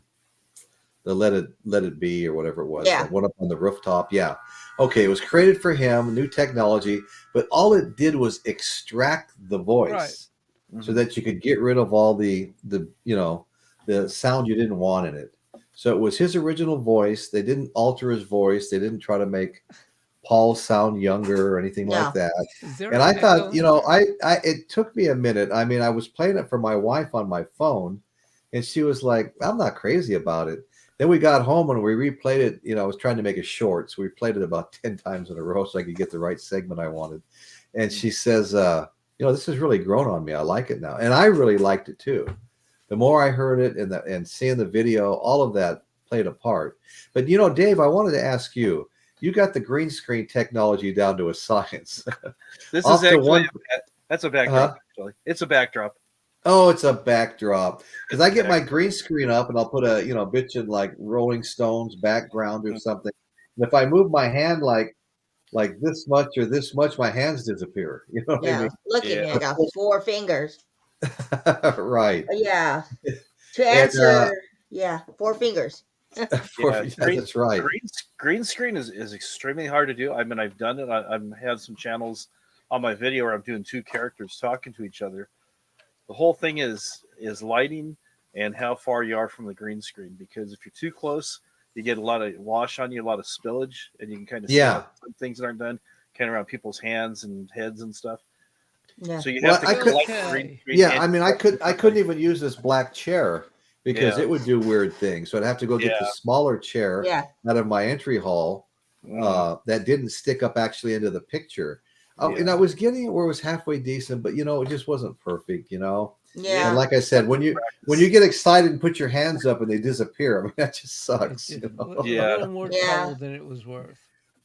Let It Be or whatever it was. Yeah. That one up on the rooftop. Yeah. Okay, it was created for him, new technology, but all it did was extract the voice Right. so that you could get rid of all the sound you didn't want in it. So it was his original voice. They didn't alter his voice. They didn't try to make Paul sound younger or anything like that. Is there And an I thought, echo? it took me a minute. I mean, I was playing it for my wife on my phone, and she was like, I'm not crazy about it. Then we got home and we replayed it. I was trying to make it short, so we played it about 10 times in a row so I could get the right segment I wanted. And she says, this has really grown on me. I like it now. And I really liked it too. The more I heard it and seeing the video, all of that played a part. But, Dave, I wanted to ask you, you got the green screen technology down to a science. This Off is to actually one- that's a backdrop. Actually, it's a backdrop. Oh, it's a backdrop. Because I get my Backdrop. green screen up and I'll put a, bitch in like Rolling Stones background or something. And if I move my hand like this much or this much, my hands disappear. You know what I Yeah. mean? Look at me. I got 4 fingers. Right. Yeah. To And, answer, 4 fingers. that's right. Green screen is extremely hard to do. I mean, I've done it. I've had some channels on my video where I'm doing 2 characters talking to each other. The whole thing is lighting and how far you are from the green screen. Because if you're too close, you get a lot of wash on you, a lot of spillage, and you can kind of see some things that aren't done, kind of around people's hands and heads and stuff. Yeah. So you have to light the green screen. Yeah, I mean, I couldn't even use this black chair because it would do weird things. So I'd have to go get the smaller chair out of my entry hall that didn't stick up actually into the picture. And I was getting it where it was halfway decent, but it just wasn't perfect. Yeah. And like I said, when you get excited and put your hands up and they disappear, I mean that just sucks. A little more trouble than it was worth.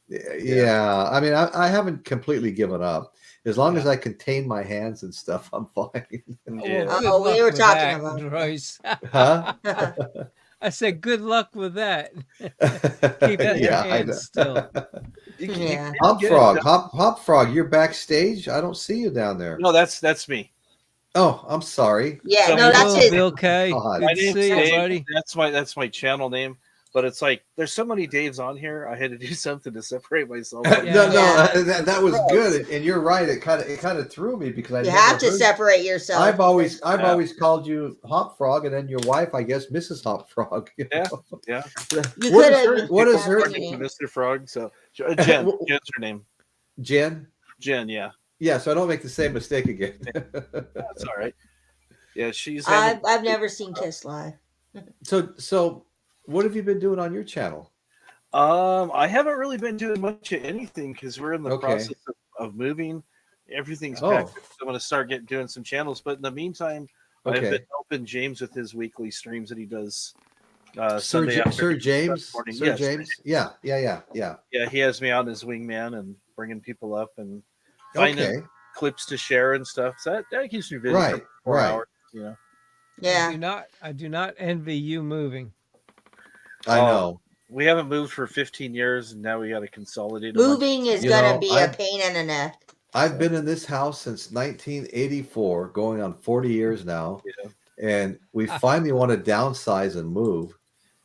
Yeah. I mean, I haven't completely given up. As long as I contain my hands and stuff, I'm fine. Oh, we were talking about Royce. Huh? I said, good luck with that. Keeping your hands still. Hop Frog, you're backstage. I don't see you down there. No, that's me. Oh, I'm sorry. Yeah, So that's it. Bill K. Good to see you, buddy. That's my channel name. But it's like there's so many Daves on here. I had to do something to separate myself. That was good, and you're right. It kind of threw me because you have to separate yourself. I've always called you Hop Frog, and then your wife, I guess, Mrs. Hop Frog. Yeah. What is her name? Mr. Frog. So Jen's her name. Jen. Yeah. Yeah, so I don't make the same mistake again. That's all right. Yeah, she's. I've never seen Kiss live. So, what have you been doing on your channel? I haven't really been doing much of anything because we're in the process of moving. Everything's packed. So I'm going to start doing some channels. But in the meantime, I've been helping James with his weekly streams that he does. Sir James. Yeah. Yeah, he has me on as wingman and bringing people up and finding clips to share and stuff. So that keeps me busy for 4 hours. Yeah. I do not envy you moving. I know. we haven't moved for 15 years, and now we got to consolidate. A bunch Moving is You gonna know, be a pain in the neck. I've been in this house since 1984, going on 40 years now, Yeah. and we finally want to downsize and move.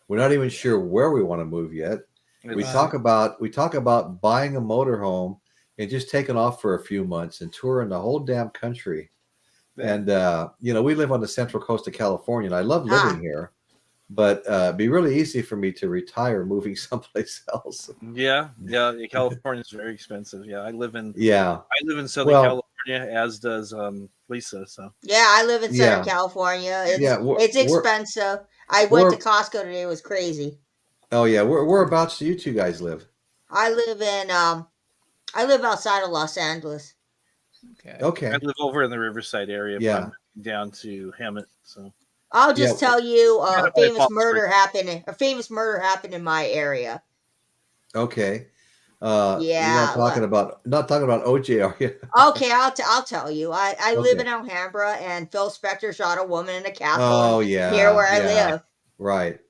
We're not even sure where we want to move yet. We It's- talk about buying a motorhome and just taking off for a few months and touring the whole damn country. And we live on the central coast of California, and I love living here. But it'd be really easy for me to retire moving someplace else. Yeah. California is very expensive. Yeah, I live in Southern Well, California, as does Lisa. So Yeah, I live in Southern yeah, California. It's yeah. it's expensive. I went to We're Costco today. It was crazy. oh yeah. Whereabouts do you two guys live? I live outside of Los Angeles. Okay. Okay. I live over in the Riverside area, Yeah. but I'm moving down to Hammett. So I'll just Yeah. tell you Yeah, a famous murder happened. A famous murder happened in my area. Okay. You're Yeah. not talking about OJ, are you? Okay, I'll tell you. I live in Okay. Alhambra, and Phil Spector shot a woman in a castle Oh near yeah, where I yeah. live. Right.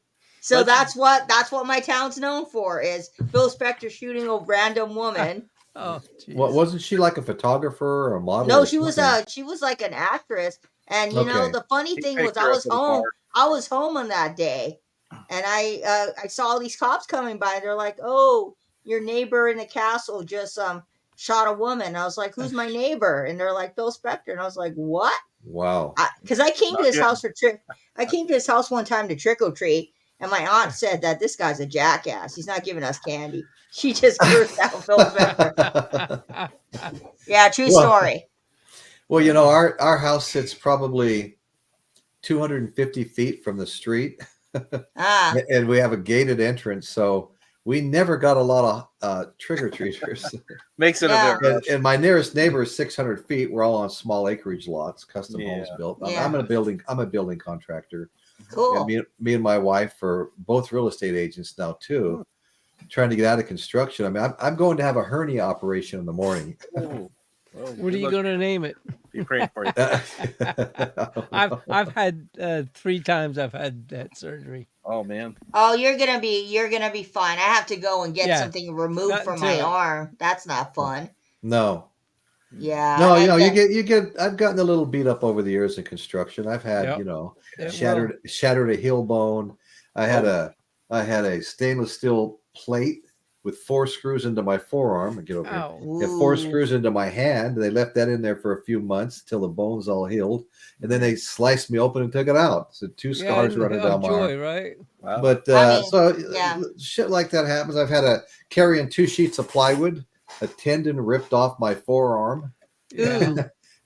So Let's- that's what my town's known for, is Phil Spector shooting a random woman. Oh, What jeez. wasn't she like a photographer or a model? No, or she was something? like an actress. And you know, Okay. the funny he thing picked was her up in a car. I was home on that day, and I saw these cops coming by. They're like, "Oh, your neighbor in the castle just shot a woman." I was like, "Who's my neighbor?" And they're like, "Phil Spector." And I was like, "What?" Wow. Because I came to Not his good. house I came to his house one time to trick or treat, and my aunt said that this guy's a jackass. He's not giving us candy. She just cursed out Phil Spector. Yeah, true Well, story. well, our house sits probably 250 feet from the street, Ah, and we have a gated entrance, so we never got a lot of trick or treaters. Makes it Yeah. a bit rough. And my nearest neighbor is 600 feet. We're all on small acreage lots, custom homes Yeah. built. Yeah. I'm a building contractor. cool. And me and my wife are both real estate agents now too, trying to get out of construction. I mean, I'm going to have a hernia operation in the morning. Oh, well, What are you going to name it? Be praying for you. I've had 3 times I've had that surgery. Oh man. Oh, you're gonna be fine. I have to go and get Yeah, something removed nothing from to my it. arm. That's not fun. No, Yeah. no, and you get. I've gotten a little beat up over the years in construction. I've had, Yep. It shattered a heel bone. I had a stainless steel plate with 4 screws into my forearm. Get over here. Ow. Had 4 Ooh. screws into my hand. They left that in there for a few months till the bones all healed, and then they sliced me open and took it out. So 2 scars Yeah, running oh, down my arm. joy, right? Wow. But I mean, so yeah. shit like that happens. I've had to carry in 2 sheets of plywood, a tendon ripped off my forearm, Ooh.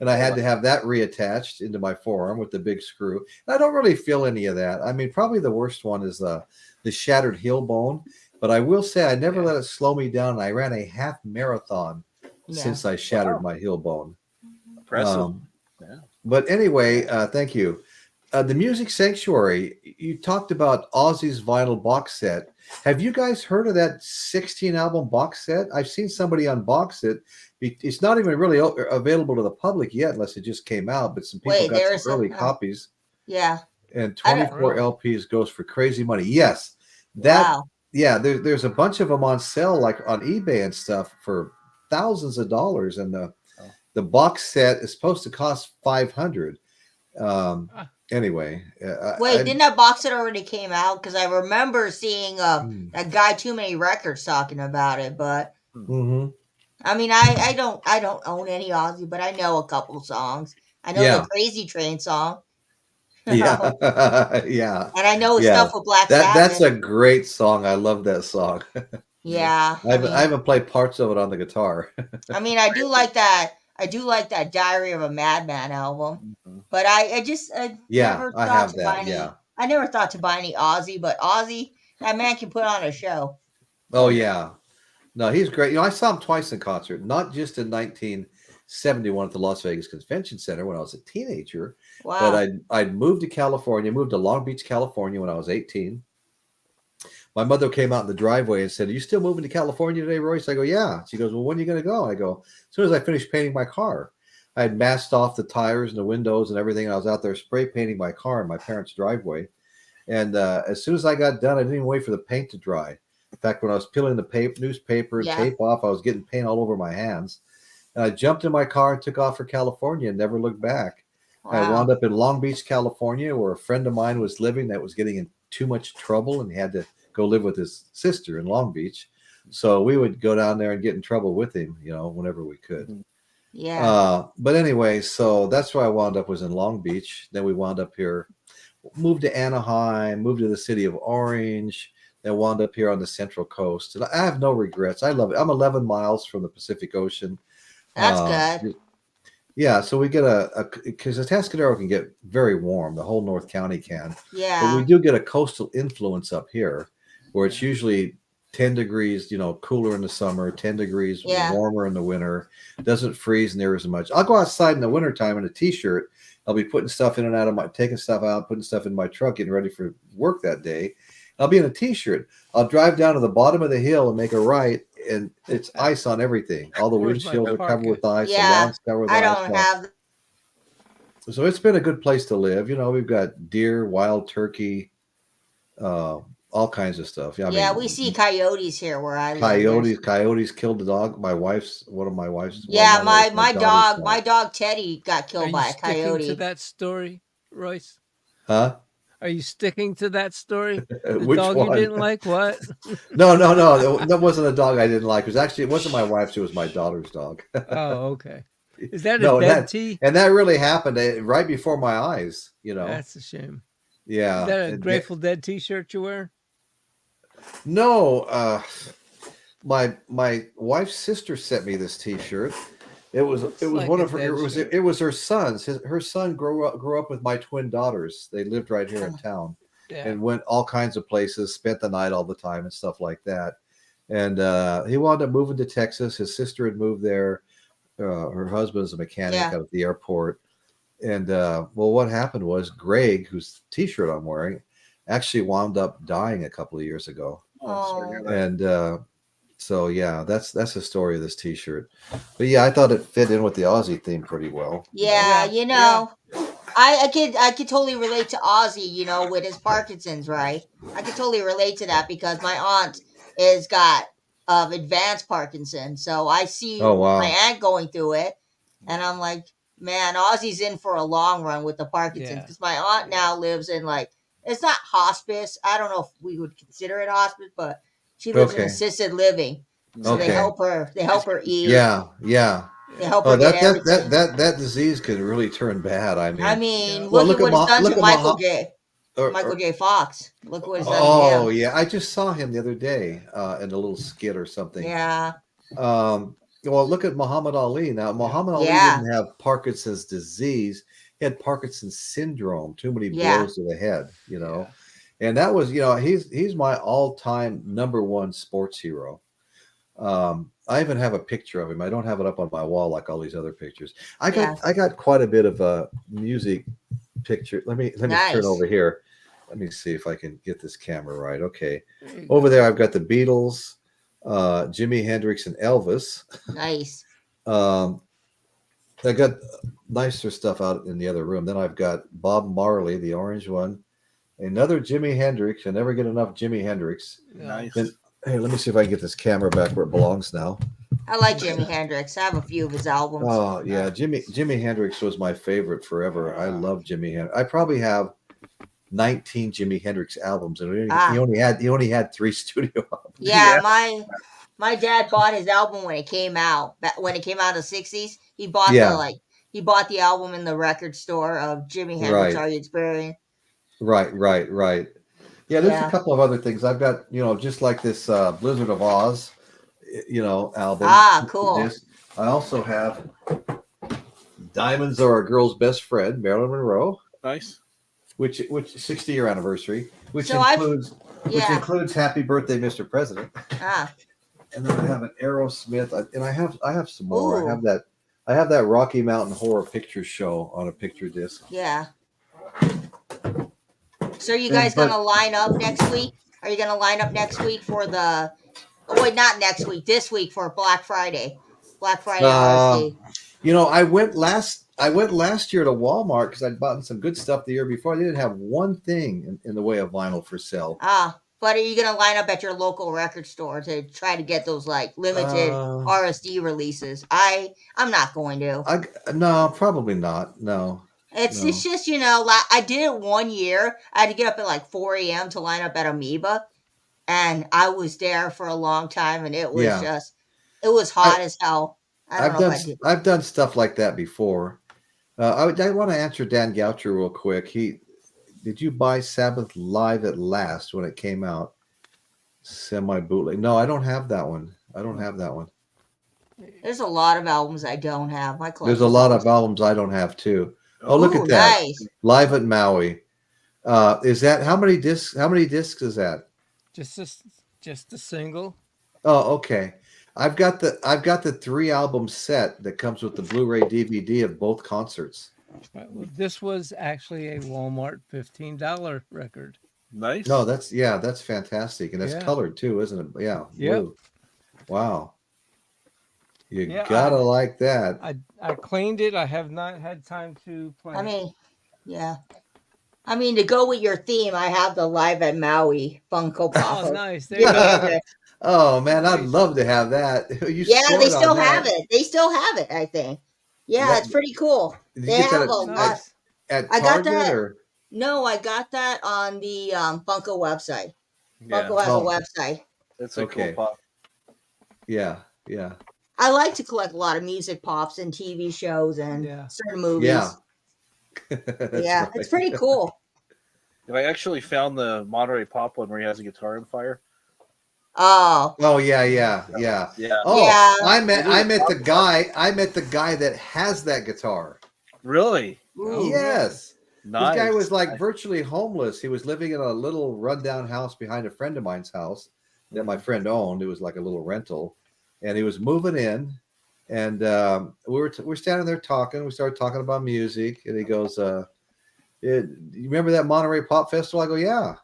and I had to have that reattached into my forearm with the big screw. And I don't really feel any of that. I mean, probably the worst one is the shattered heel bone. But I will say I never let it slow me down. I ran a half marathon Yeah. since I shattered my heel bone. Impressive. Yeah. But anyway, thank you. The Music Sanctuary, you talked about Ozzy's vinyl box set. Have you guys heard of that 16 album box set? I've seen somebody unbox it. It's not even really available to the public yet, unless it just came out. But some people Wait, got there's some early a- copies, Yeah. and I don't- 24 Really? LPs goes for crazy money. Yes, that. Wow. Yeah, there's a bunch of them on sale, like on eBay and stuff, for thousands of dollars, and the box set is supposed to cost $500. Anyway, Wait, didn't that box set already came out? Because I remember seeing that guy Too Many Records talking about it. But Mhm. I mean, I don't own any Ozzy, but I know a couple songs. I know Yeah. the Crazy Train song. Yeah, yeah, And I know his yeah. stuff with Black That's Sabbath. a great song. I love that song. Yeah. I haven't played parts of it on the guitar. I mean, I do like that. I do like that Diary of a Madman album. Mhm. But I just Yeah, never I thought have to that, buy any. yeah. I never thought to buy any Ozzy, but Ozzy, that man can put on a show. Oh yeah, no, he's great. I saw him twice in concert, not just in 1971 at the Las Vegas Convention Center when I was a teenager, Wow. but I'd moved to California, moved to Long Beach, California when I was 18. My mother came out in the driveway and said, "Are you still moving to California today, Royce?" I go, "Yeah." She goes, "Well, when are you going to go?" I go, "As soon as I finish painting my car." I had masked off the tires and the windows and everything. I was out there spray painting my car in my parents' driveway. And as soon as I got done, I didn't even wait for the paint to dry. In fact, when I was peeling the newspaper and Yeah. tape off, I was getting paint all over my hands. And I jumped in my car and took off for California and never looked back. I Wow. wound up in Long Beach, California, where a friend of mine was living that was getting in too much trouble, and he had to go live with his sister in Long Beach. So we would go down there and get in trouble with him, whenever we could. Yeah. But anyway, so that's where I wound up, was in Long Beach. Then we wound up here, moved to Anaheim, moved to the city of Orange, then wound up here on the Central Coast. And I have no regrets. I love it. I'm 11 miles from the Pacific Ocean. That's good. Yeah, so we get because the Atascadero can get very warm. The whole North County can. But Yeah. we do get a coastal influence up here, where it's usually 10 degrees, cooler in the summer, 10 degrees Yeah. warmer in the winter. Doesn't freeze near as much. I'll go outside in the wintertime in a t-shirt. I'll be putting stuff in and out of taking stuff out, putting stuff in my truck, getting ready for work that day. I'll be in a t-shirt. I'll drive down to the bottom of the hill and make a right, and it's ice on everything. All the Where's my windshields are covered with ice. The Yeah. lawn's covered with I ice. don't have. So it's been a good place to live. We've got deer, wild turkey, all kinds of stuff. Yeah, we see coyotes here where I live. Coyotes killed the dog. One of my wife's. Yeah, well, my daughter's my dog Teddy got Are killed you by a sticking coyote. to that story, Royce? Huh? Are you sticking to that story? The Which dog one? you didn't like? What? No. That wasn't a dog I didn't like. It wasn't my wife's. It was my daughter's dog. Oh, okay. Is that a No, dead T? and that really happened right before my eyes. That's a shame. Yeah. Is that a And- Grateful Dead T-shirt you wear? No. My wife's sister sent me this T-shirt. It was like one a of her. dead It was her son's. Her son grew up with my twin daughters. They lived right here in town Yeah. and went all kinds of places. Spent the night all the time and stuff like that. And he wound up moving to Texas. His sister had moved there. Her husband's a mechanic out at the airport. And what happened was Greg, whose T-shirt I'm wearing, actually wound up dying a couple of years ago. Oh, sorry to hear that. And so yeah, that's the story of this T-shirt. But yeah, I thought it fit in with the Ozzy theme pretty well. Yeah, Yeah. I could totally relate to Ozzy, with his Parkinson's, right? I could totally relate to that because my aunt has got advanced Parkinson's. So I see Oh, wow. my aunt going through it, and I'm like, man, Ozzy's in for a long run with the Parkinson's Yeah. because my aunt now lives in it's not hospice. I don't know if we would consider it hospice, but she lives in Okay. assisted living. So Okay. they help her eat. Yeah. They help Oh, her get everything. that disease can really turn bad. I mean, Look look at at what it's done look to at Michael Maha- J. or- Michael or- J. Fox. Look what it's done Oh to him. yeah, I just saw him the other day in a little skit or something. Yeah. Well, look at Muhammad Ali. Now, Muhammad Ali Yeah. didn't have Parkinson's disease; he had Parkinson's syndrome. Too many Yeah. blows to the head, Yeah. And that was, he's my all-time number one sports hero. I even have a picture of him. I don't have it up on my wall like all these other pictures. I got quite a bit of a music picture. Let me Nice. turn over here. Let me see if I can get this camera right. Okay. There you Over go. there, I've got the Beatles, Jimi Hendrix, and Elvis. Nice. I got nicer stuff out in the other room. Then I've got Bob Marley, the orange one, another Jimi Hendrix. I never get enough Jimi Hendrix. Nice. And, hey, let me see if I can get this camera back where it belongs now. I like Jimi Hendrix. I have a few of his albums. Oh yeah, Jimi Hendrix was my favorite forever. I love Jimi Hendrix. I probably have 19 Jimi Hendrix albums, and he only had 3 studio albums. Yeah, my dad bought his album when it came out. When it came out in the 60s, he bought he bought the album in the record store of Jimi Hendrix. Right. Are You Experiencing? Right. Yeah, there's Yeah. a couple of other things I've got. Just like this Blizzard of Oz, album. Ah, cool. I also have Diamonds Are a Girl's Best Friend, Marilyn Monroe, Nice. which 60-year anniversary, which So includes Happy Birthday, Mr. President. Ah, And then I have an Aerosmith, and I have some more. Ooh. I have that Rocky Mountain Horror Picture Show on a picture disc. yeah. So are you guys But- gonna line up next week? Are you gonna line up next week for the? Oh wait, not next week. This week for Black Friday. Black Friday RC. I went I went last year to Walmart because I'd bought some good stuff the year before. They didn't have one thing in the way of vinyl for sale. But are you gonna line up at your local record store to try to get those like limited RSD releases? I'm not going to. No, probably not. No. It's No. just like I did it one year. I had to get up at like 4 a.m. to line up at Amoeba, and I was there for a long time, and it was it was hot as hell. I don't know if I did. I've done stuff like that before. I want to answer Dan Goucher real quick. Did you buy Sabbath live at last when it came out? Semi bootleg. No, I don't have that one. There's a lot of albums I don't have. My collection. There's a lot of albums I don't have too. Oh, look at that! Nice. Live at Maui. Is that how many discs? How many discs is that? Just a single. Oh, okay. I've got the 3-album set that comes with the Blu-ray DVD of both concerts. This was actually a Walmart $15 record. Nice. No, that's fantastic, and that's colored too, isn't it? Yeah. Yep. Blue. Wow. You gotta like that. I cleaned it. I have not had time to play. I mean, to go with your theme, I have the Live at Maui Funko Pop. Oh, nice. There you go. Oh man, I'd love to have that. They still have it. They still have it, I think. Yeah, it's pretty cool. They have a lot. At Target or? No, I got that on the Funko website. Yeah. Funko has a website. It's a cool pop. Yeah. I like to collect a lot of music pops and TV shows and certain movies. Yeah. It's pretty cool. I actually found the Monterey Pop one where he has a guitar on fire. Oh. Oh yeah. Oh, yeah. I met the guy that has that guitar. Really? Ooh. Yes. Nice. This guy was like virtually homeless. He was living in a little rundown house behind a friend of mine's house that my friend owned. It was like a little rental, and he was moving in, and we're standing there talking. We started talking about music, and he goes, "You remember that Monterey Pop Festival?" I go, "Yeah."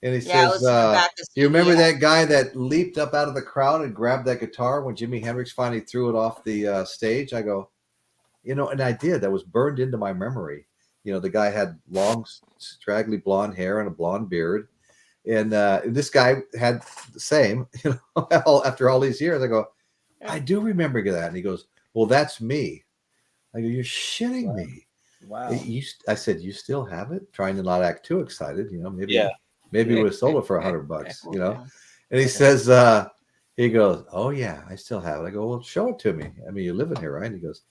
And he says, "Do you remember that guy that leaped up out of the crowd and grabbed that guitar when Jimi Hendrix finally threw it off the stage?" I go, and I did. That was burned into my memory. The guy had long, straggly blonde hair and a blonde beard. And this guy had the same, after all these years. I go, I do remember that. And he goes, well, that's me. I go, you're shitting me. Wow. I said, you still have it? Trying to not act too excited. Maybe we sold it for $100, And he says, he goes, oh yeah, I still have it. I go, well, show it to me. I mean, you live in here, right? And he goes,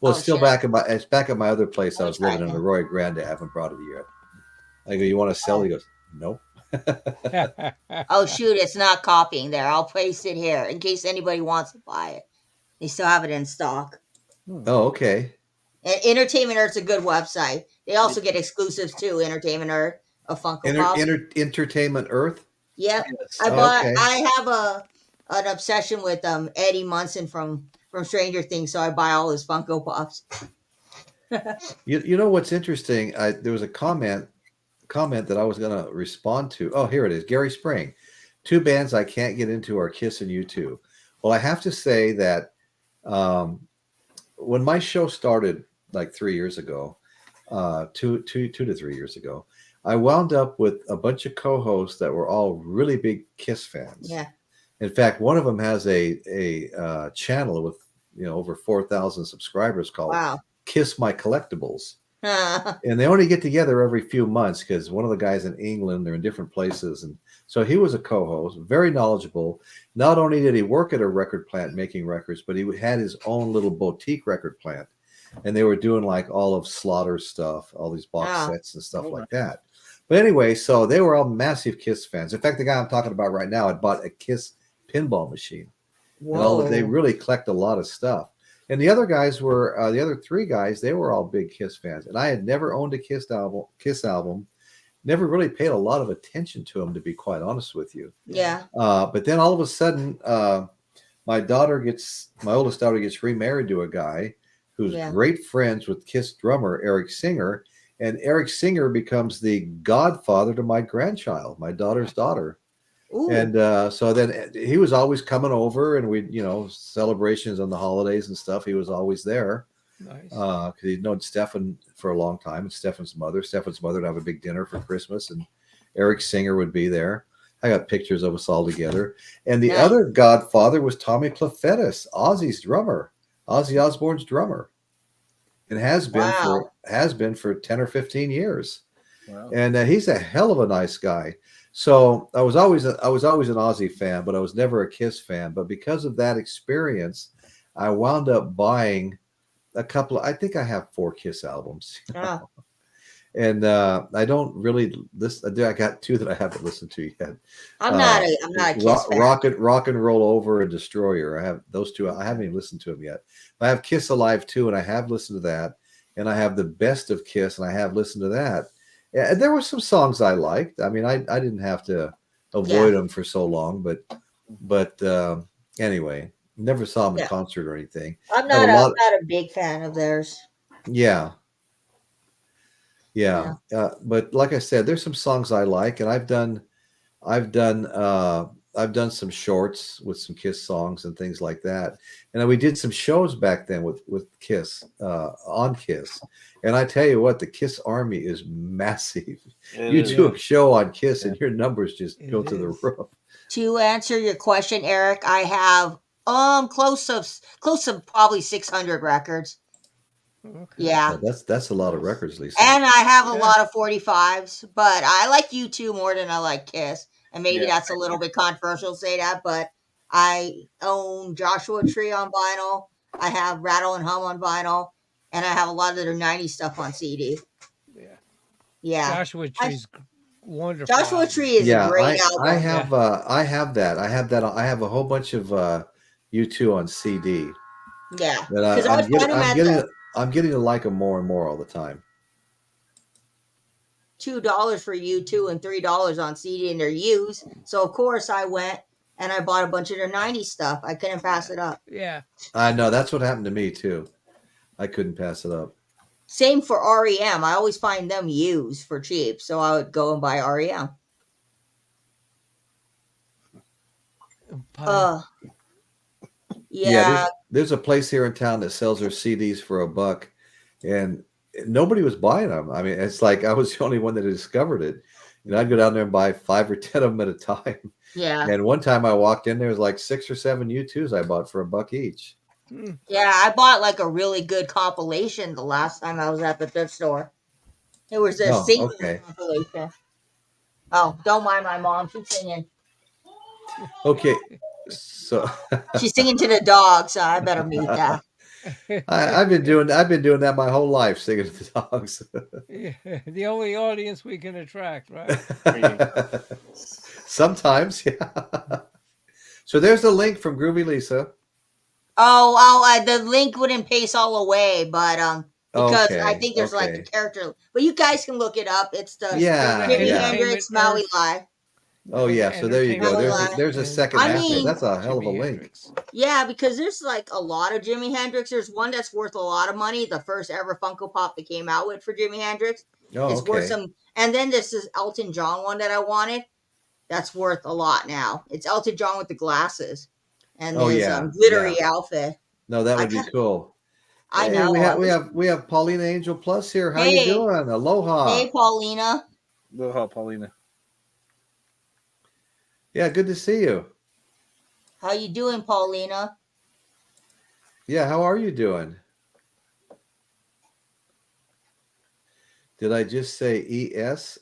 well, it's still back at my other place I was living in, the Roy Grande. I haven't brought it yet. I go, you want to sell? He goes, nope. Oh shoot, it's not copying there. I'll place it here in case anybody wants to buy it. They still have it in stock. Oh, okay. And Entertainment Earth's a good website. They also get exclusives too. Entertainment Earth, a Funko Pop. Entertainment Earth. Yep. Yes. I have an obsession with Eddie Munson from Stranger Things, so I buy all his Funko Pops. You know what's interesting? There was a comment that I was going to respond to. Oh, here it is. Gary Spring. 2 bands I can't get into are Kiss and U2. Well, I have to say that when my show started like 3 years ago, 2 to 3 years ago, I wound up with a bunch of co-hosts that were all really big Kiss fans. Yeah. In fact, one of them has a channel with over 4,000 subscribers called Kiss My Collectibles. And they only get together every few months because one of the guys in England, they're in different places. And so he was a co-host, very knowledgeable. Not only did he work at a record plant making records, but he had his own little boutique record plant. And they were doing like all of Slaughter's stuff, all these box sets and stuff like that. But anyway, so they were all massive Kiss fans. In fact, the guy I'm talking about right now had bought a Kiss pinball machine. They really collect a lot of stuff. And the other guys were the other 3 guys. They were all big Kiss fans, and I had never owned a Kiss album. Never really paid a lot of attention to them, to be quite honest with you. Yeah. But then all of a sudden, my oldest daughter gets remarried to a guy who's great friends with Kiss drummer Eric Singer, and Eric Singer becomes the godfather to my grandchild, my daughter's daughter. Ooh. And so then he was always coming over, and we, celebrations on the holidays and stuff. He was always there. Nice. because he'd known Stefan for a long time, and Stefan's mother would have a big dinner for Christmas, and Eric Singer would be there. I got pictures of us all together. And the Nice. other godfather was Tommy Clefettis, Ozzy's drummer, Ozzy Osbourne's drummer, and has been for 10 or 15 years. Wow. And he's a hell of a nice guy. So I was always an Ozzy fan, but I was never a Kiss fan. But because of that experience, I wound up buying a couple. I think I have 4 Kiss albums. Yeah. And I don't really listen. I got 2 that I haven't listened to yet. I'm not a Kiss fan. Rock and Roll Over and Destroyer. I have those 2. I haven't even listened to them yet. I have Kiss Alive 2, and I have listened to that. And I have the Best of Kiss, and I have listened to that. Yeah, and there were some songs I liked. I mean, I didn't have to avoid them for so long, but anyway, never saw them in concert or anything. I'm not a big fan of theirs. Yeah. But like I said, there's some songs I like, and I've done some shorts with some Kiss songs and things like that. And we did some shows back then with Kiss on Kiss. And I tell you what, the Kiss Army is massive. You do a show on Kiss, and your numbers just go to the roof. To answer your question, Eric, I have close to probably 600 records. Okay. Yeah. That's a lot of records, Lisa. And I have a lot of 45s, but I like U2 more than I like Kiss. And maybe that's a little bit controversial to say that, but I own Joshua Tree on vinyl. I have Rattle and Hum on vinyl, and I have a lot of their 90s stuff on CD. Yeah. Joshua Tree's wonderful. Joshua Tree is a great album. I have that. I have a whole bunch of U2 on CD. Yeah. That I'm getting to like them more and more all the time. $2 for U2 and $3 on CD, and they're used. So of course I went and I bought a bunch of their 90s stuff. I couldn't pass it up. Yeah. I know, that's what happened to me too. I couldn't pass it up. Same for REM. I always find them used for cheap, so I would go and buy REM. There's a place here in town that sells their CDs for $1, and nobody was buying them. I mean, it's like I was the only one that had discovered it. You know, I'd go down there and buy 5 or 10 of them at a time. Yeah. And one time I walked in, there was like 6 or 7 U2s I bought for $1 each. Yeah, I bought like a really good compilation the last time I was at the thrift store. It was a single compilation. Oh, don't mind my mom. She's singing. Okay. So she's singing to the dog, so I better mute that. I've been doing that my whole life, singing to the dogs. The only audience we can attract, right? Sometimes, yeah. So there's the link from Groovy Lisa. The link wouldn't paste all the way, but because I think there's like a character, but you guys can look it up. It's the Jimi Hendrix Maui Live. Oh yeah, so there you go. There's a second half. That's a hell of a link. Yeah, because there's like a lot of Jimi Hendrix. There's one that's worth a lot of money. The first ever Funko Pop that came out with for Jimi Hendrix. It's worth some. And then there's this Elton John one that I wanted. That's worth a lot now. It's Elton John with the glasses and his glittery outfit. No, that would be cool. I know. We have Paulina Angel Plus here. How you doing? Aloha. Hey, Paulina. Aloha, Paulina. Yeah, good to see you. How you doing, Paulina? Yeah, how are you doing? Did I just say ES?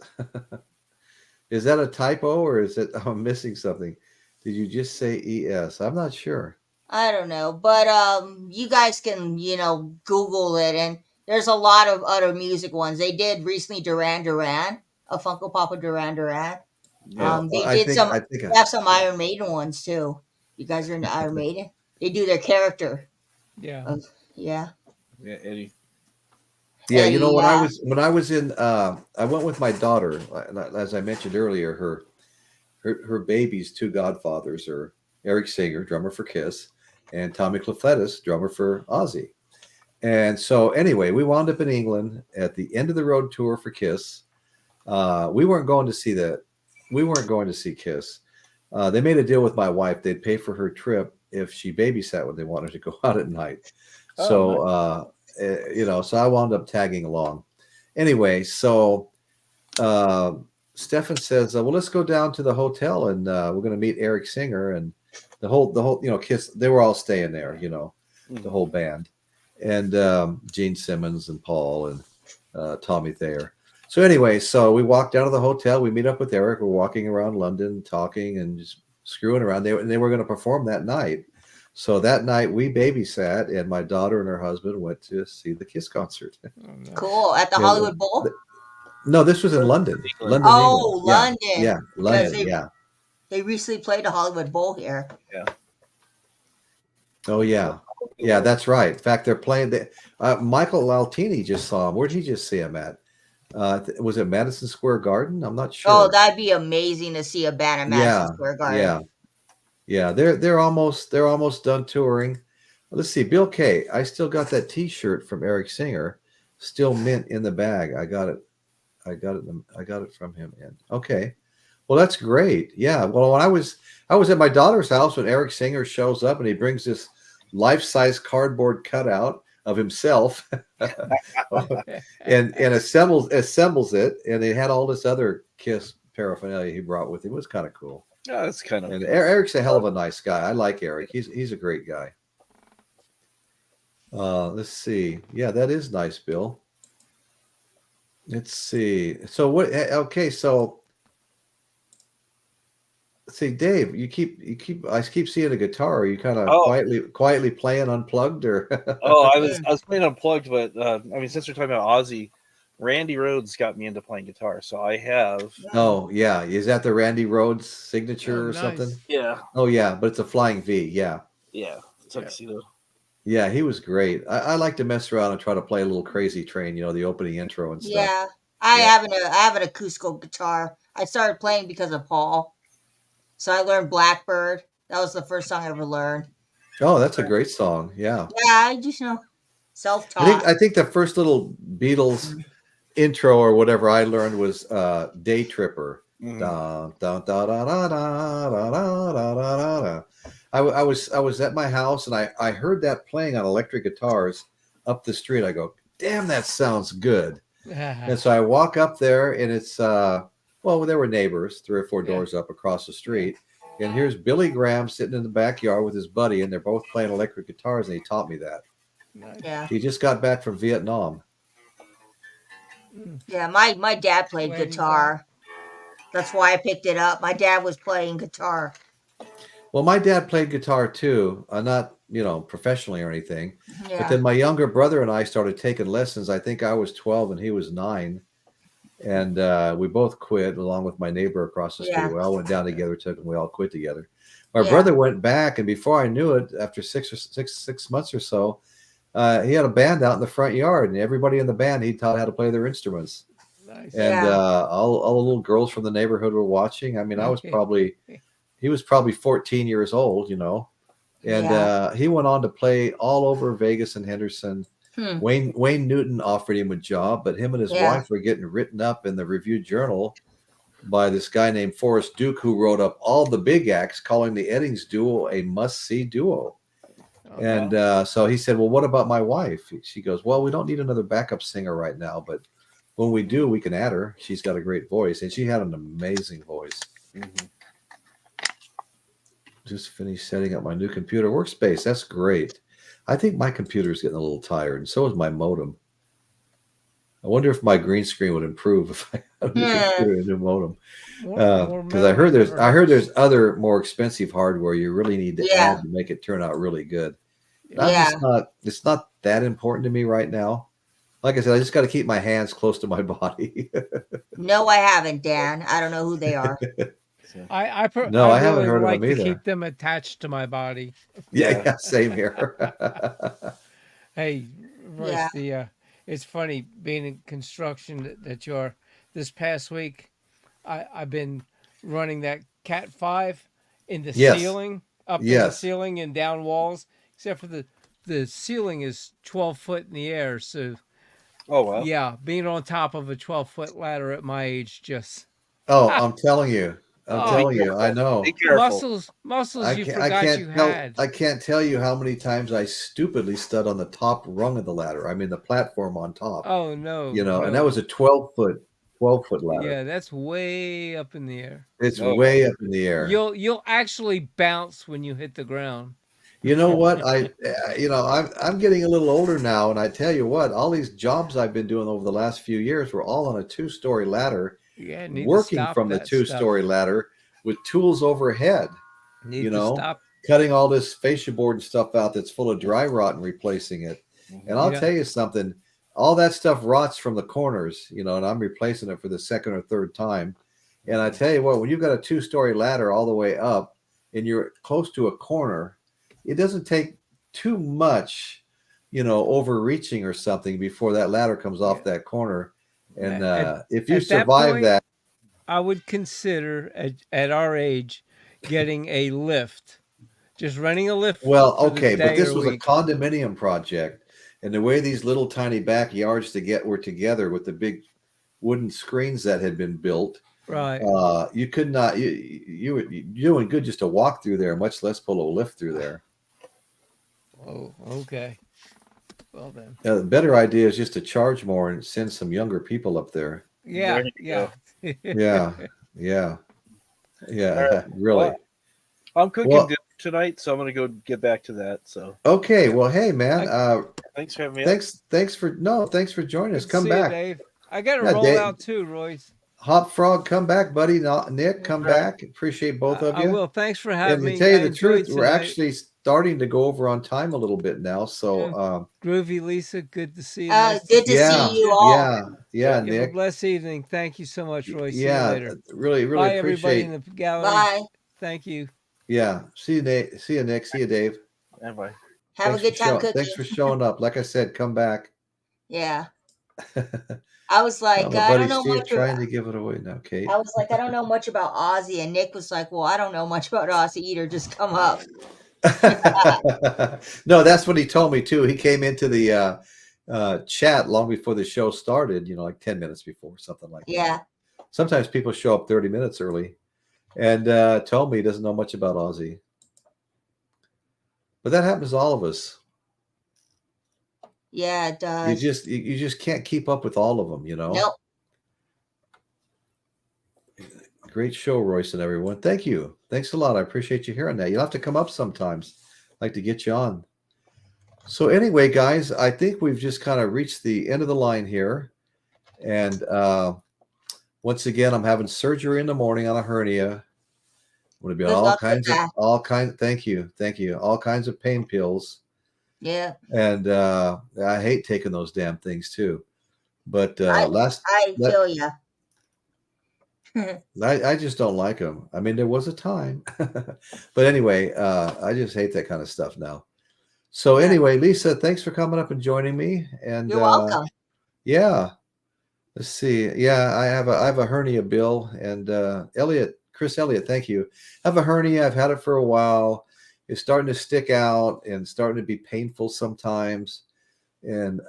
Is that a typo or is it I'm missing something? Did you just say ES? I'm not sure. I don't know, but you guys can, Google it, and there's a lot of other music ones. They did recently Duran Duran, a Funko Pop of Duran Duran. Yeah, they have some Iron Maiden ones too. You guys are into Iron Maiden? They do their character. Yeah. Yeah, Eddie. Yeah, Eddie, when I was in I went with my daughter, as I mentioned earlier, her baby's 2 godfathers are Eric Singer, drummer for Kiss, and Tommy Clefettis, drummer for Ozzy. And so anyway, we wound up in England at the end of the road tour for Kiss. We weren't going to see Kiss. They made a deal with my wife. They'd pay for her trip if she babysat when they wanted to go out at night. so I wound up tagging along. Anyway, so Stefan says, well, let's go down to the hotel and we're going to meet Eric Singer and the whole, Kiss. They were all staying there, the whole band, and Gene Simmons and Paul and Tommy Thayer. So anyway, so we walked down to the hotel. We meet up with Eric. We're walking around London, talking and just screwing around. They were going to perform that night. So that night we babysat, and my daughter and her husband went to see the Kiss concert. Oh, no. Cool. At the Hollywood Bowl? No, this was in London. England. London, Oh, England. London. Yeah, London. They- They recently played the Hollywood Bowl here. Oh, yeah. Yeah, that's right. In fact, they're playing. Michael Altini just saw him. Where'd he just see him at? Was it Madison Square Garden? I'm not sure. Oh, that'd be amazing to see a band at Madison Square Garden. Yeah. They're almost done touring. Let's see. Bill K. I still got that T-shirt from Eric Singer, still mint in the bag. I got it from him. Okay. Well, that's great. Yeah. Well, when I was at my daughter's house when Eric Singer shows up and he brings this life-size cardboard cutout of himself and assembles it, and they had all this other Kiss paraphernalia he brought with him. It was kind of cool. Yeah, that's kind of. And Eric's a hell of a nice guy. I like Eric. He's a great guy. Let's see. Yeah, that is nice, Bill. Let's see. So what? Okay, so let's see, Dave. I keep seeing a guitar. Are you kind of quietly playing unplugged, or? I was playing unplugged, but since we're talking about Ozzy, Randy Rhoads got me into playing guitar, so I have. Oh yeah, is that the Randy Rhoads signature or nice. something? Yeah. Oh yeah, but it's a flying V. Yeah. Yeah. Tuxedo. Yeah, he was great. I like to mess around and try to play a little Crazy Train, the opening intro and stuff. Yeah. I have an acoustical guitar. I started playing because of Paul. So I learned Blackbird. That was the first song I ever learned. Oh, that's a great song. Yeah. Yeah, I just self-taught. I think the first little Beatles intro or whatever I learned was Day Tripper. Da, da, da, da, da, da, da, da, da, da. I was at my house and I heard that playing on electric guitars up the street. I go, damn, that sounds good. And so I walk up there and it's there were neighbors 3 or 4 doors up across the street. And here's Billy Graham sitting in the backyard with his buddy, and they're both playing electric guitars, and he taught me that. Nice. Yeah. He just got back from Vietnam. Yeah, my dad played guitar. That's why I picked it up. My dad was playing guitar. Well, my dad played guitar too, not professionally or anything. Yeah. But then my younger brother and I started taking lessons. I think I was 12 and he was 9, and we both quit along with my neighbor across the street. Yeah. We all went down together, and we all quit together. My brother went back, and before I knew it, after 6 months or so, he had a band out in the front yard, and everybody in the band he taught how to play their instruments. Nice. And all the little girls from the neighborhood were watching. I mean, he was probably 14 years old, and he went on to play all over Vegas and Henderson. Wayne Newton offered him a job, but him and his wife were getting written up in the Review Journal by this guy named Forrest Duke, who wrote up all the big acts, calling the Eddings duo a must-see duo. And so he said, well, what about my wife? She goes, well, we don't need another backup singer right now, but when we do, we can add her. She's got a great voice, and she had an amazing voice. Just finished setting up my new computer workspace. That's great. I think my computer's getting a little tired, and so is my modem. I wonder if my green screen would improve if I had a new computer and a new modem. Because I heard there's other more expensive hardware you really need to add to make it turn out really good. It's not that important to me right now. Like I said, I just got to keep my hands close to my body. No, I haven't, Dan. I don't know who they are. I haven't really heard of like them to either. keep them attached to my body. Yeah, same here. Hey, Royce, it's funny being in construction that you're. This past week, I've been running that Cat 5 in the ceiling, up in the ceiling and down walls, except for the ceiling is 12 foot in the air. So, wow. Being on top of a 12-foot ladder at my age just. Oh, I'm telling you, I'm Oh, telling you, I know. Be careful. muscles you forgot you had. I can't tell you how many times I stupidly stood on the top rung of the ladder. I mean, the platform on top. Oh no, You know, and that no. was a 12-foot ladder. Yeah, that's way up in the air. It's No. way up in the air. You'll actually bounce when you hit the ground. You know what? I'm getting a little older now, and I tell you what, all these jobs I've been doing over the last few years were all on a 2-story ladder, Yeah, need to working stop from the that stuff. 2-story ladder with tools overhead. Need to stop. Cutting all this fascia board and stuff out that's full of dry rot and replacing it. And I'll tell you something, all that stuff rots from the corners, and I'm replacing it for the second or third time. And I tell you what, when you've got a 2-story ladder all the way up and you're close to a corner, it doesn't take too much, overreaching or something before that ladder comes off that corner. And if you survive that, I would consider at our age getting a lift. Just renting a lift. Well, for the okay, but day this or was a week. condominium project, and the way these little tiny backyards were together with the big wooden screens that had been built, Right. you could not. You're doing good just to walk through there, much less pull a lift through there. Oh, okay. Well then. The better idea is just to charge more and send some younger people up there. Yeah, There you yeah. Yeah, Right. really. Well, I'm cooking Well- dinner tonight, so I'm gonna go get back to that. So Okay, well, hey man, thanks for having me. thanks for joining us. Good to Come see you, back. Dave. I got to Yeah, roll Dave. out too, Royce. Hop Frog, come back, buddy. Nick, come Right. back. Appreciate both of you. I will. Thanks for And having to me. tell you I the enjoyed truth, we're tonight. actually starting to go over on time a little bit now. So, Groovy Lisa, good to see you. Good to yeah, see you all. yeah, Yeah. Have a Nick. blessed evening. Thank you so much, Royce. See you Yeah, later. really Bye, everybody appreciate. in the gallery. Bye. Thank you. Yeah, see you, Nate. See you, Nick. See you, Dave. Bye. Have a good time cooking. Thanks for showing up. Like I said, come back. Yeah. I was like, my I buddy don't know Steve much trying about. to give it away now, Kate. I was like, I don't know much about Ozzy, and Nick was like, well, I don't know much about Ozzy either. Just come up. No, that's what he told me too. He came into the chat long before the show started, like 10 minutes before, something like Yeah. that. Sometimes people show up 30 minutes early and told me he doesn't know much about Ozzy. But that happens to all of us. Yeah, it does. You just can't keep up with all of them, Nope. Great show, Royce and everyone. Thank you. Thanks a lot. I appreciate you hearing that. You'll have to come up sometimes. I'd like to get you on. So anyway, guys, I think we've just kind of reached the end of the line here. And once again, I'm having surgery in the morning on a hernia. I'm going to be on all kinds. Thank you. All kinds of pain pills. Yeah. And I hate taking those damn things too. But I feel you. I just don't like them. I mean, there was a time, but anyway, I just hate that kind of stuff now. So anyway, Lisa, thanks for coming up and joining me. And You're welcome. Yeah, let's see. Yeah, I have a hernia, Bill, and Chris Elliott. Thank you. I have a hernia. I've had it for a while. It's starting to stick out and starting to be painful sometimes. And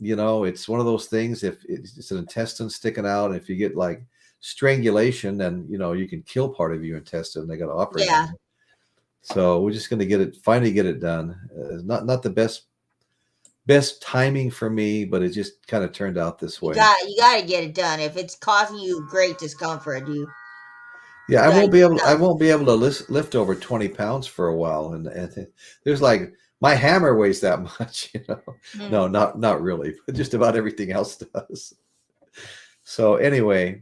it's one of those things. If it's an intestine sticking out, and if you get like strangulation, then you can kill part of your intestine. They got to operate on it. So we're just going to finally get it done. Not the best timing for me, but it just kind of turned out this way. You got to get it done. If it's causing you great discomfort, I won't be able to lift over 20 pounds for a while, and there's like my hammer weighs that much. No, not really, but just about everything else does. So anyway.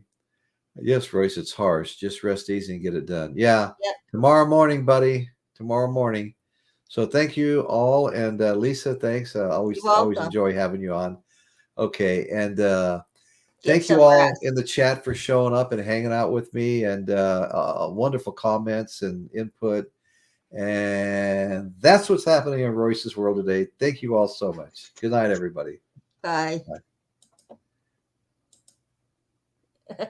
Yes, Royce, it's harsh. Just rest easy and get it done. Yeah. Yep. Tomorrow morning, buddy. Tomorrow morning. So thank you all. And Lisa, thanks. Always enjoy having you on. Okay. And thank you all in the chat for showing up and hanging out with me, and wonderful comments and input. And that's what's happening in Royce's world today. Thank you all so much. Good night, everybody. Bye. Bye.